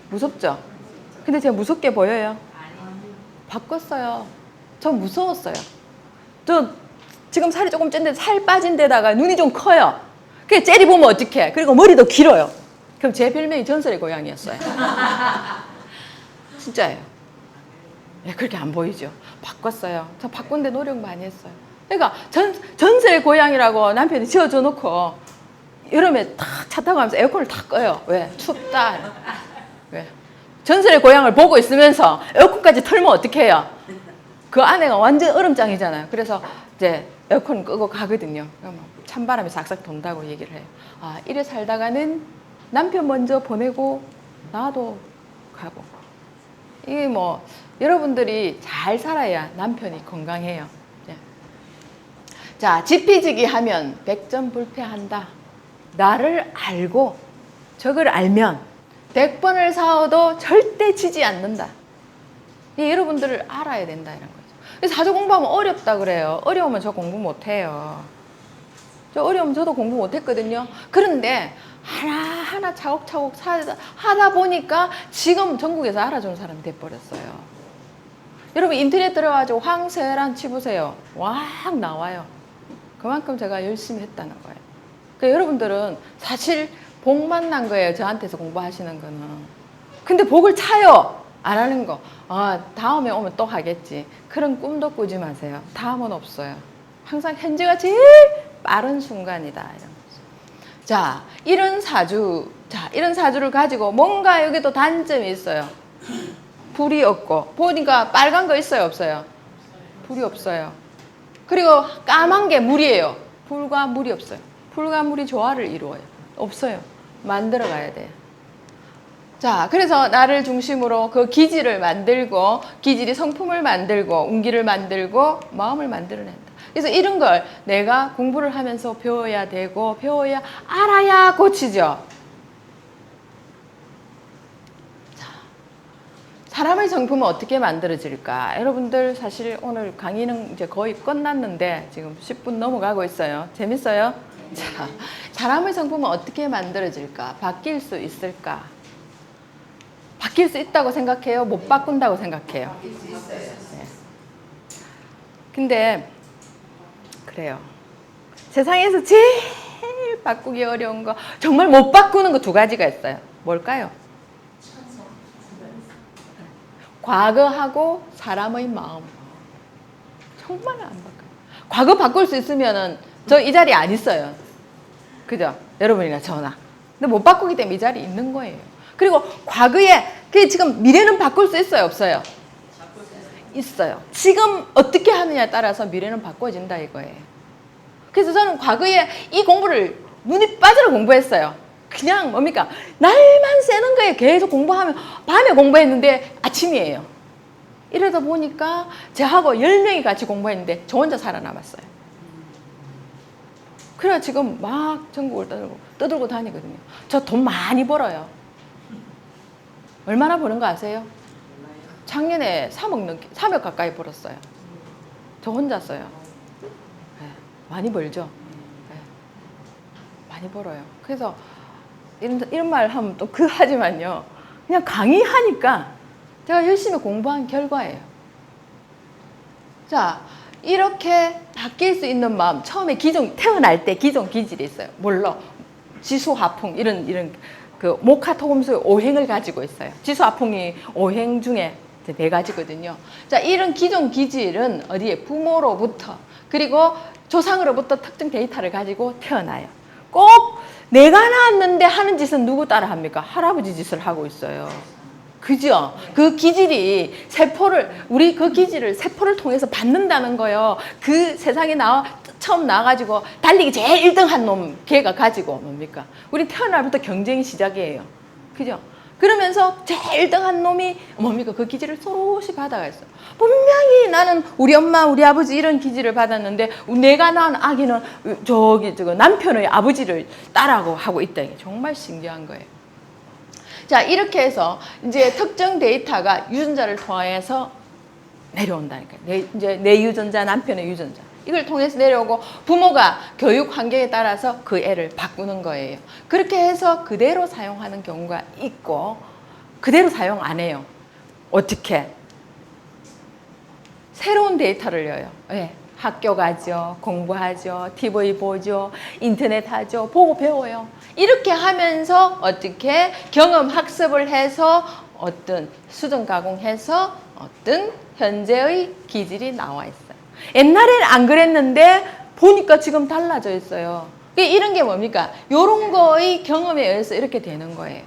[SPEAKER 1] 무섭죠? 근데 제가 무섭게 보여요? 바꿨어요. 전 무서웠어요. 저 지금 살이 조금 찐데 살 빠진 데다가 눈이 좀 커요. 그게 째리 보면 어떡해. 그리고 머리도 길어요. 그럼 제 별명이 전설의 고양이였어요. 진짜예요. 네, 그렇게 안 보이죠? 바꿨어요. 저 바꾼데 노력 많이 했어요. 그러니까 전설의 고양이라고 남편이 지어줘 놓고 여름에 탁 차 타고 가면서 에어컨을 탁 꺼요. 왜? 춥다. 왜? 전설의 고향을 보고 있으면서 에어컨까지 틀면 어떻게 해요? 그 안에가 완전 얼음장이잖아요. 그래서 이제 에어컨 끄고 가거든요. 찬바람이 싹싹 돈다고 얘기를 해요. 아, 이래 살다가는 남편 먼저 보내고 나도 가고. 이게 뭐 여러분들이 잘 살아야 남편이 건강해요. 네. 자, 지피지기 하면 백전불패한다. 나를 알고 적을 알면 100번을 싸워도 절대 지지 않는다. 여러분들을 알아야 된다 이런 거죠. 사주 공부하면 어렵다 그래요. 어려우면 저 공부 못해요. 저 어려우면 저도 공부 못했거든요. 그런데 하나하나 차곡차곡 하다 보니까 지금 전국에서 알아주는 사람이 돼버렸어요. 여러분 인터넷 들어가지고 황세란 치보세요. 확 나와요. 그만큼 제가 열심히 했다는 거예요. 그러니까 여러분들은 사실 복만 난 거예요. 저한테서 공부하시는 거는. 근데 복을 차요. 안 하는 거. 아, 다음에 오면 또 하겠지. 그런 꿈도 꾸지 마세요. 다음은 없어요. 항상 현재가 제일 빠른 순간이다. 이런 거죠. 자, 이런 사주를 가지고 뭔가 여기도 단점이 있어요. 불이 없고. 보니까 빨간 거 있어요, 없어요? 불이 없어요. 그리고 까만 게 물이에요. 불과 물이 없어요. 불과 물이 조화를 이루어요. 없어요. 만들어 가야 돼요. 자, 그래서 나를 중심으로 그 기질을 만들고, 기질이 성품을 만들고, 운기를 만들고, 마음을 만들어낸다. 그래서 이런 걸 내가 공부를 하면서 배워야 되고, 배워야 알아야 고치죠. 자, 사람의 성품은 어떻게 만들어질까? 여러분들 사실 오늘 강의는 이제 거의 끝났는데, 지금 10분 넘어가고 있어요. 재밌어요? 자, 사람의 성품은 어떻게 만들어질까? 바뀔 수 있을까? 바뀔 수 있다고 생각해요? 못 바꾼다고 생각해요? 바뀔 수 있어요. 네. 근데 그래요. 세상에서 제일 바꾸기 어려운 거, 정말 못 바꾸는 거 두 가지가 있어요. 뭘까요? 과거하고 사람의 마음. 정말 안 바꿔요. 과거 바꿀 수 있으면은 저 이 자리에 안 있어요. 그죠? 여러분이나 저나. 근데 못 바꾸기 때문에 이 자리에 있는 거예요. 그리고 과거에, 지금 미래는 바꿀 수 있어요? 없어요? 있어요. 지금 어떻게 하느냐에 따라서 미래는 바꿔진다 이거예요. 그래서 저는 과거에 이 공부를 눈이 빠지러 공부했어요. 그냥 뭡니까? 날만 새는 거에 계속 공부하면 밤에 공부했는데 아침이에요. 이러다 보니까 저하고 10명이 같이 공부했는데 저 혼자 살아남았어요. 그래 지금 막 전국을 떠들고 다니거든요. 저 돈 많이 벌어요. 얼마나 버는 거 아세요? 작년에 3억 가까이 벌었어요. 저 혼자 써요. 네, 많이 벌죠? 네, 많이 벌어요. 그래서 이런 말 하면 또 하지만요. 그냥 강의하니까 제가 열심히 공부한 결과예요. 자, 이렇게 바뀔 수 있는 마음. 처음에 태어날 때 기존 기질이 있어요. 물론 지수화풍 이런 그 목화토금수의 오행을 가지고 있어요. 지수화풍이 오행 중에 4가지거든요. 자, 이런 기존 기질은 어디에? 부모로부터 그리고 조상으로부터 특정 데이터를 가지고 태어나요. 꼭 내가 낳았는데 하는 짓은 누구 따라 합니까? 할아버지 짓을 하고 있어요. 그죠? 그 기질이 우리 그 기질을 세포를 통해서 받는다는 거예요. 그 세상에 나와 처음 나가지고 달리기 제일 1등 한 놈 걔가 가지고 뭡니까? 우리 태어날부터 경쟁이 시작이에요. 그죠? 그러면서 제일 1등 한 놈이 뭡니까? 그 기질을 서로시 받아갔어. 분명히 나는 우리 엄마, 우리 아버지 이런 기질을 받았는데 내가 낳은 아기는 저거 남편의 아버지를 따라고 하고 있다. 이게 정말 신기한 거예요. 자, 이렇게 해서 이제 특정 데이터가 유전자를 통해서 내려온다니까요. 이제 내 유전자, 남편의 유전자. 이걸 통해서 내려오고 부모가 교육 환경에 따라서 그 애를 바꾸는 거예요. 그렇게 해서 그대로 사용하는 경우가 있고 그대로 사용 안 해요. 어떻게? 새로운 데이터를 넣어요. 네. 학교 가죠. 공부하죠. TV 보죠. 인터넷 하죠. 보고 배워요. 이렇게 하면서 어떻게 경험 학습을 해서 어떤 수정 가공해서 어떤 현재의 기질이 나와 있어요. 옛날에는 안 그랬는데 보니까 지금 달라져 있어요. 이런 게 뭡니까? 이런 거의 경험에 의해서 이렇게 되는 거예요.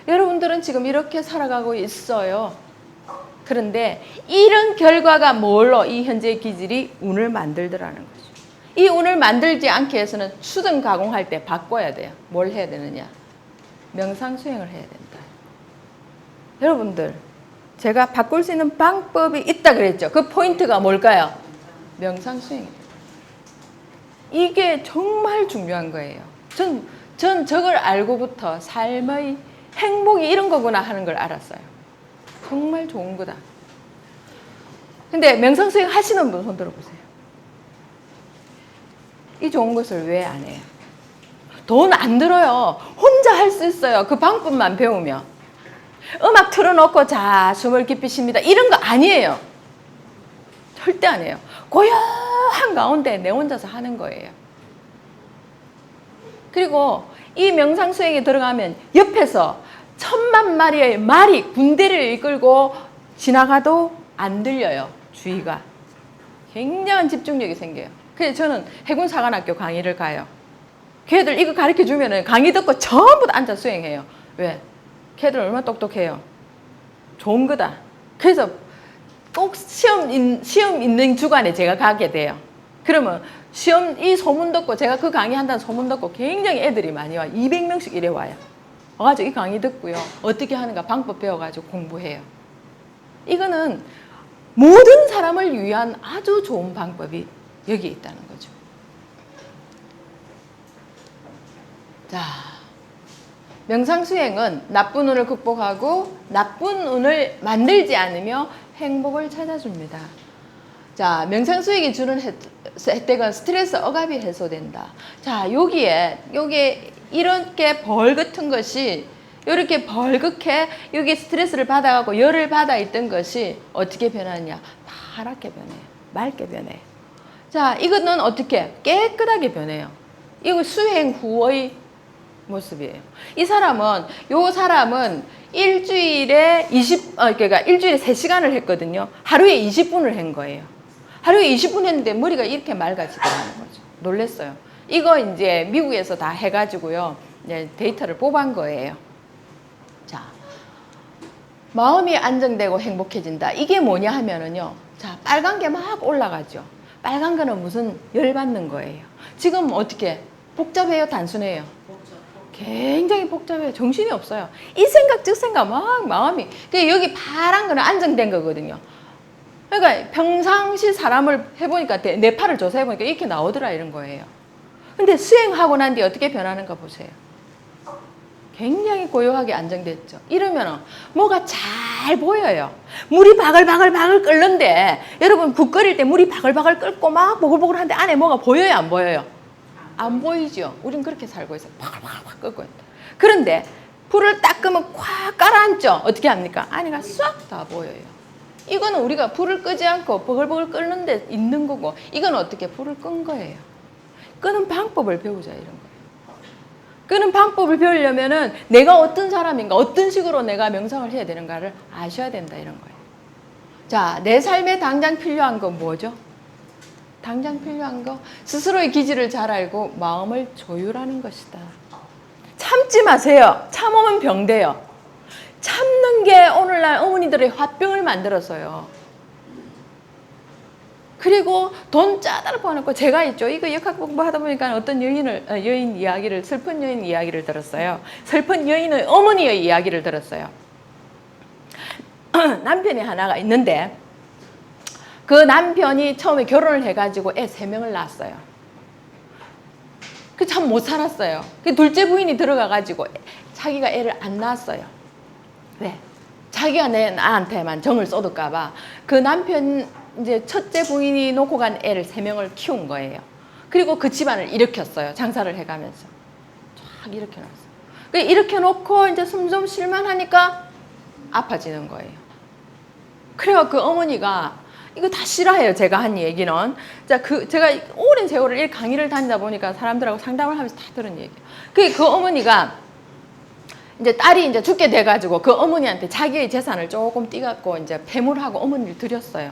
[SPEAKER 1] 여러분들은 지금 이렇게 살아가고 있어요. 그런데 이런 결과가 뭘로 이 현재의 기질이 운을 만들더라는 거죠. 이 운을 만들지 않게 해서는 수정 가공할 때 바꿔야 돼요. 뭘 해야 되느냐? 명상 수행을 해야 된다. 여러분들, 제가 바꿀 수 있는 방법이 있다 그랬죠. 그 포인트가 뭘까요? 명상 수행입니다. 이게 정말 중요한 거예요. 전 저걸 알고부터 삶의 행복이 이런 거구나 하는 걸 알았어요. 정말 좋은 거다. 근데 명상 수행 하시는 분 손 들어보세요. 이 좋은 것을 왜 안 해요? 돈 안 들어요. 혼자 할 수 있어요. 그 방법만 배우면. 음악 틀어놓고 자 숨을 깊이 쉽니다. 이런 거 아니에요. 절대 안 해요. 고요한 가운데 내 혼자서 하는 거예요. 그리고 이 명상 수행에 들어가면 옆에서 1000만 마리의 말이 군대를 이끌고 지나가도 안 들려요. 주의가. 굉장한 집중력이 생겨요. 그래서 저는 해군사관학교 강의를 가요. 걔들 이거 가르쳐 주면 강의 듣고 전부 다 앉아 수행해요. 왜? 걔들 얼마나 똑똑해요. 좋은 거다. 그래서 꼭 시험 있는 주간에 제가 가게 돼요. 그러면 시험 이 소문 듣고 제가 그 강의 한다는 소문 듣고 굉장히 애들이 많이 와요. 200명씩 이래 와요. 와가지고 이 강의 듣고요. 어떻게 하는가 방법 배워가지고 공부해요. 이거는 모든 사람을 위한 아주 좋은 방법이 여기 있다는 거죠. 자, 명상 수행은 나쁜 운을 극복하고 나쁜 운을 만들지 않으며 행복을 찾아줍니다. 자, 명상 수행이 주는 혜택은 스트레스 억압이 해소된다. 자, 여기에 이렇게 벌 같은 것이 이렇게 벌겋게 여기 스트레스를 받아가고 열을 받아 있던 것이 어떻게 변하냐? 파랗게 변해요. 맑게 변해요. 자, 이거는 어떻게? 깨끗하게 변해요. 이거 수행 후의 모습이에요. 요 사람은 일주일에 그러니까 일주일에 3시간을 했거든요. 하루에 20분을 한 거예요. 하루에 20분 했는데 머리가 이렇게 맑아지더라는 거죠. 놀랬어요. 이거 이제 미국에서 다 해가지고요. 이제 데이터를 뽑은 거예요. 자, 마음이 안정되고 행복해진다. 이게 뭐냐 하면은요. 자, 빨간 게 막 올라가죠. 빨간 거는 무슨 열받는 거예요. 지금 어떻게? 복잡해요? 단순해요? 굉장히 복잡해요. 정신이 없어요. 이 생각 저 생각 막 마음이. 여기 파란 거는 안정된 거거든요. 그러니까 평상시 사람을 해보니까 내 팔을 조사해보니까 이렇게 나오더라 이런 거예요. 근데 수행하고 난 뒤에 어떻게 변하는가 보세요. 굉장히 고요하게 안정됐죠. 이러면 뭐가 잘 보여요. 물이 바글바글 끓는데 여러분 국 끓일 때 물이 바글바글 끓고 막 보글보글한데 안에 뭐가 보여요 안 보여요? 안 보이죠. 우린 그렇게 살고 있어요. 바글바글 끓고 있다. 그런데 불을 딱 끄면 콱 깔아앉죠. 어떻게 합니까? 안에가 싹 다 보여요. 이거는 우리가 불을 끄지 않고 버글버글 끓는 데 있는 거고 이건 어떻게 불을 끈 거예요. 끄는 방법을 배우자 이런 거예요. 끄는 방법을 배우려면은 내가 어떤 사람인가 어떤 식으로 내가 명상을 해야 되는가를 아셔야 된다 이런 거예요. 자, 내 삶에 당장 필요한 건 뭐죠? 당장 필요한 거 스스로의 기질을 잘 알고 마음을 조율하는 것이다. 참지 마세요. 참으면 병돼요. 참는 게 오늘날 어머니들의 화병을 만들어서요. 그리고 돈 짜다를 퍼놓고 제가 있죠. 이거 역학 공부하다 보니까 어떤 여인 이야기를, 슬픈 여인 이야기를 들었어요. 슬픈 여인의 어머니의 이야기를 들었어요. 남편이 하나가 있는데 그 남편이 처음에 결혼을 해가지고 애 3명을 낳았어요. 그 참 못 살았어요. 그 둘째 부인이 들어가가지고 자기가 애를 안 낳았어요. 왜? 자기가 나한테만 정을 쏟을까봐 그 남편 이제 첫째 부인이 놓고 간 애를 3명을 키운 거예요. 그리고 그 집안을 일으켰어요. 장사를 해가면서 쫙 일으켜놨어요. 그 일으켜놓고 이제 숨 쉴만 하니까 아파지는 거예요. 그래서 그 어머니가 이거 다 싫어해요. 제가 한 얘기는. 자, 제가 오랜 세월을 이 강의를 다니다 보니까 사람들하고 상담을 하면서 다 들은 얘기예요. 그 어머니가 이제 딸이 이제 죽게 돼가지고 그 어머니한테 자기의 재산을 조금 띠갖고 이제 폐물하고 어머니를 드렸어요.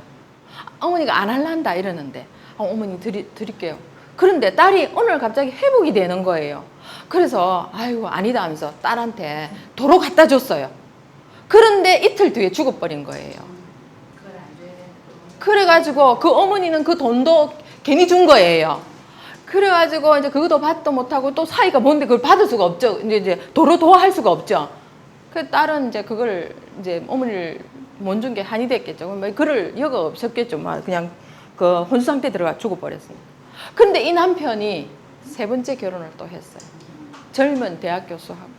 [SPEAKER 1] 어머니가 안 할란다 이러는데 어머니 드릴게요. 그런데 딸이 오늘 갑자기 회복이 되는 거예요. 그래서 아이고 아니다 하면서 딸한테 도로 갖다 줬어요. 그런데 이틀 뒤에 죽어버린 거예요. 그래가지고 그 어머니는 그 돈도 괜히 준 거예요. 그래가지고 이제 그것도 받도 못하고 또 사이가 뭔데 그걸 받을 수가 없죠. 이제 도로 도와할 수가 없죠. 그 딸은 이제 그걸 이제 어머니를 못 준 게 한이 됐겠죠. 뭐 그럴 여가 없었겠죠. 막 그냥 그 혼수 상태 들어가 죽어버렸습니다. 그런데 이 남편이 3번째 결혼을 또 했어요. 젊은 대학 교수하고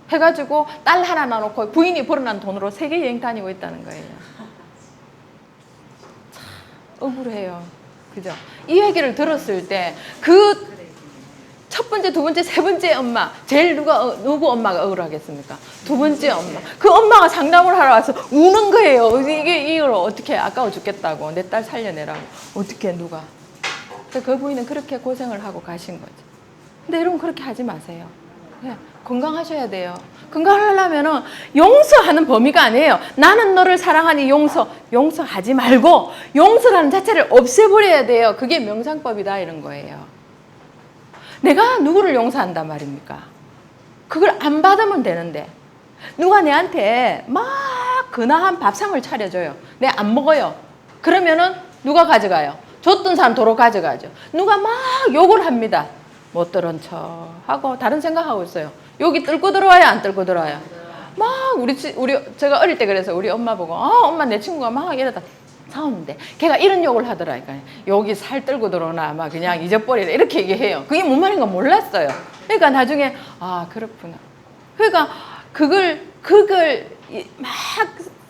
[SPEAKER 1] 해가지고 딸 하나 놔놓고 부인이 벌어난 돈으로 세계 여행 다니고 있다는 거예요. 억울해요. 그죠? 이 얘기를 들었을 때 그 첫 번째, 두 번째, 세 번째 엄마 제일 누구 엄마가 억울하겠습니까? 두 번째 엄마. 그 엄마가 상담을 하러 와서 우는 거예요. 이걸 어떻게 아까워 죽겠다고 내 딸 살려내라고 어떻게 누가? 그 부인은 그렇게 고생을 하고 가신 거죠. 근데 여러분 그렇게 하지 마세요. 네, 건강하셔야 돼요. 건강하려면은 용서하는 범위가 아니에요. 나는 너를 사랑하니 용서하지 말고 용서라는 자체를 없애버려야 돼요. 그게 명상법이다 이런 거예요. 내가 누구를 용서한단 말입니까? 그걸 안 받으면 되는데 누가 내한테 막 근화한 밥상을 차려줘요. 내가 안 먹어요. 그러면은 누가 가져가요? 줬던 사람 도로 가져가죠. 누가 막 욕을 합니다. 못 들은 척 하고 다른 생각하고 있어요. 여기 뚫고 들어와요? 안 뚫고 들어와요? 막 제가 어릴 때 그래서 우리 엄마 보고 엄마 내 친구가 막 이러다 싸우는데 걔가 이런 욕을 하더라니까요. 여기 살 떨고 들어오나 막 그냥 잊어버리라 이렇게 얘기해요. 그게 뭔 말인 가 몰랐어요. 그러니까 나중에 그렇구나. 그러니까 그걸 막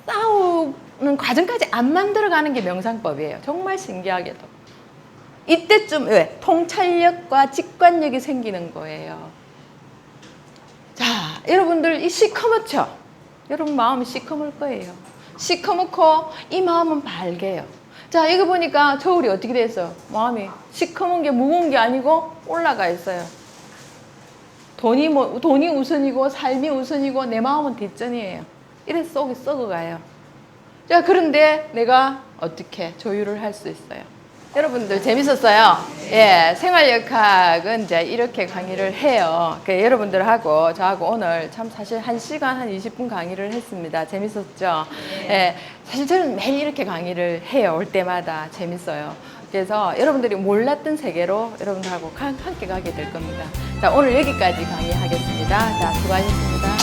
[SPEAKER 1] 싸우는 과정까지 안 만들어가는 게 명상법이에요. 정말 신기하게도. 이때쯤 왜? 통찰력과 직관력이 생기는 거예요. 자, 여러분들 이 시커멓죠? 여러분 마음이 시커멀 거예요. 시커멓고 이 마음은 밝게요. 자, 여기 보니까 저울이 어떻게 됐어요? 마음이 시커먼 게 무거운 게 아니고 올라가 있어요. 돈이 우선이고 삶이 우선이고 내 마음은 뒷전이에요. 이래 속이 썩어가요. 자, 그런데 내가 어떻게 조율을 할 수 있어요? 여러분들 재밌었어요? 예, 생활역학은 이제 이렇게 강의를 해요. 여러분들하고 저하고 오늘 참 사실 1시간 한 20분 강의를 했습니다. 재밌었죠? 예, 사실 저는 매일 이렇게 강의를 해요. 올 때마다 재밌어요. 그래서 여러분들이 몰랐던 세계로 여러분들하고 함께 가게 될 겁니다. 자, 오늘 여기까지 강의하겠습니다. 자, 수고하셨습니다.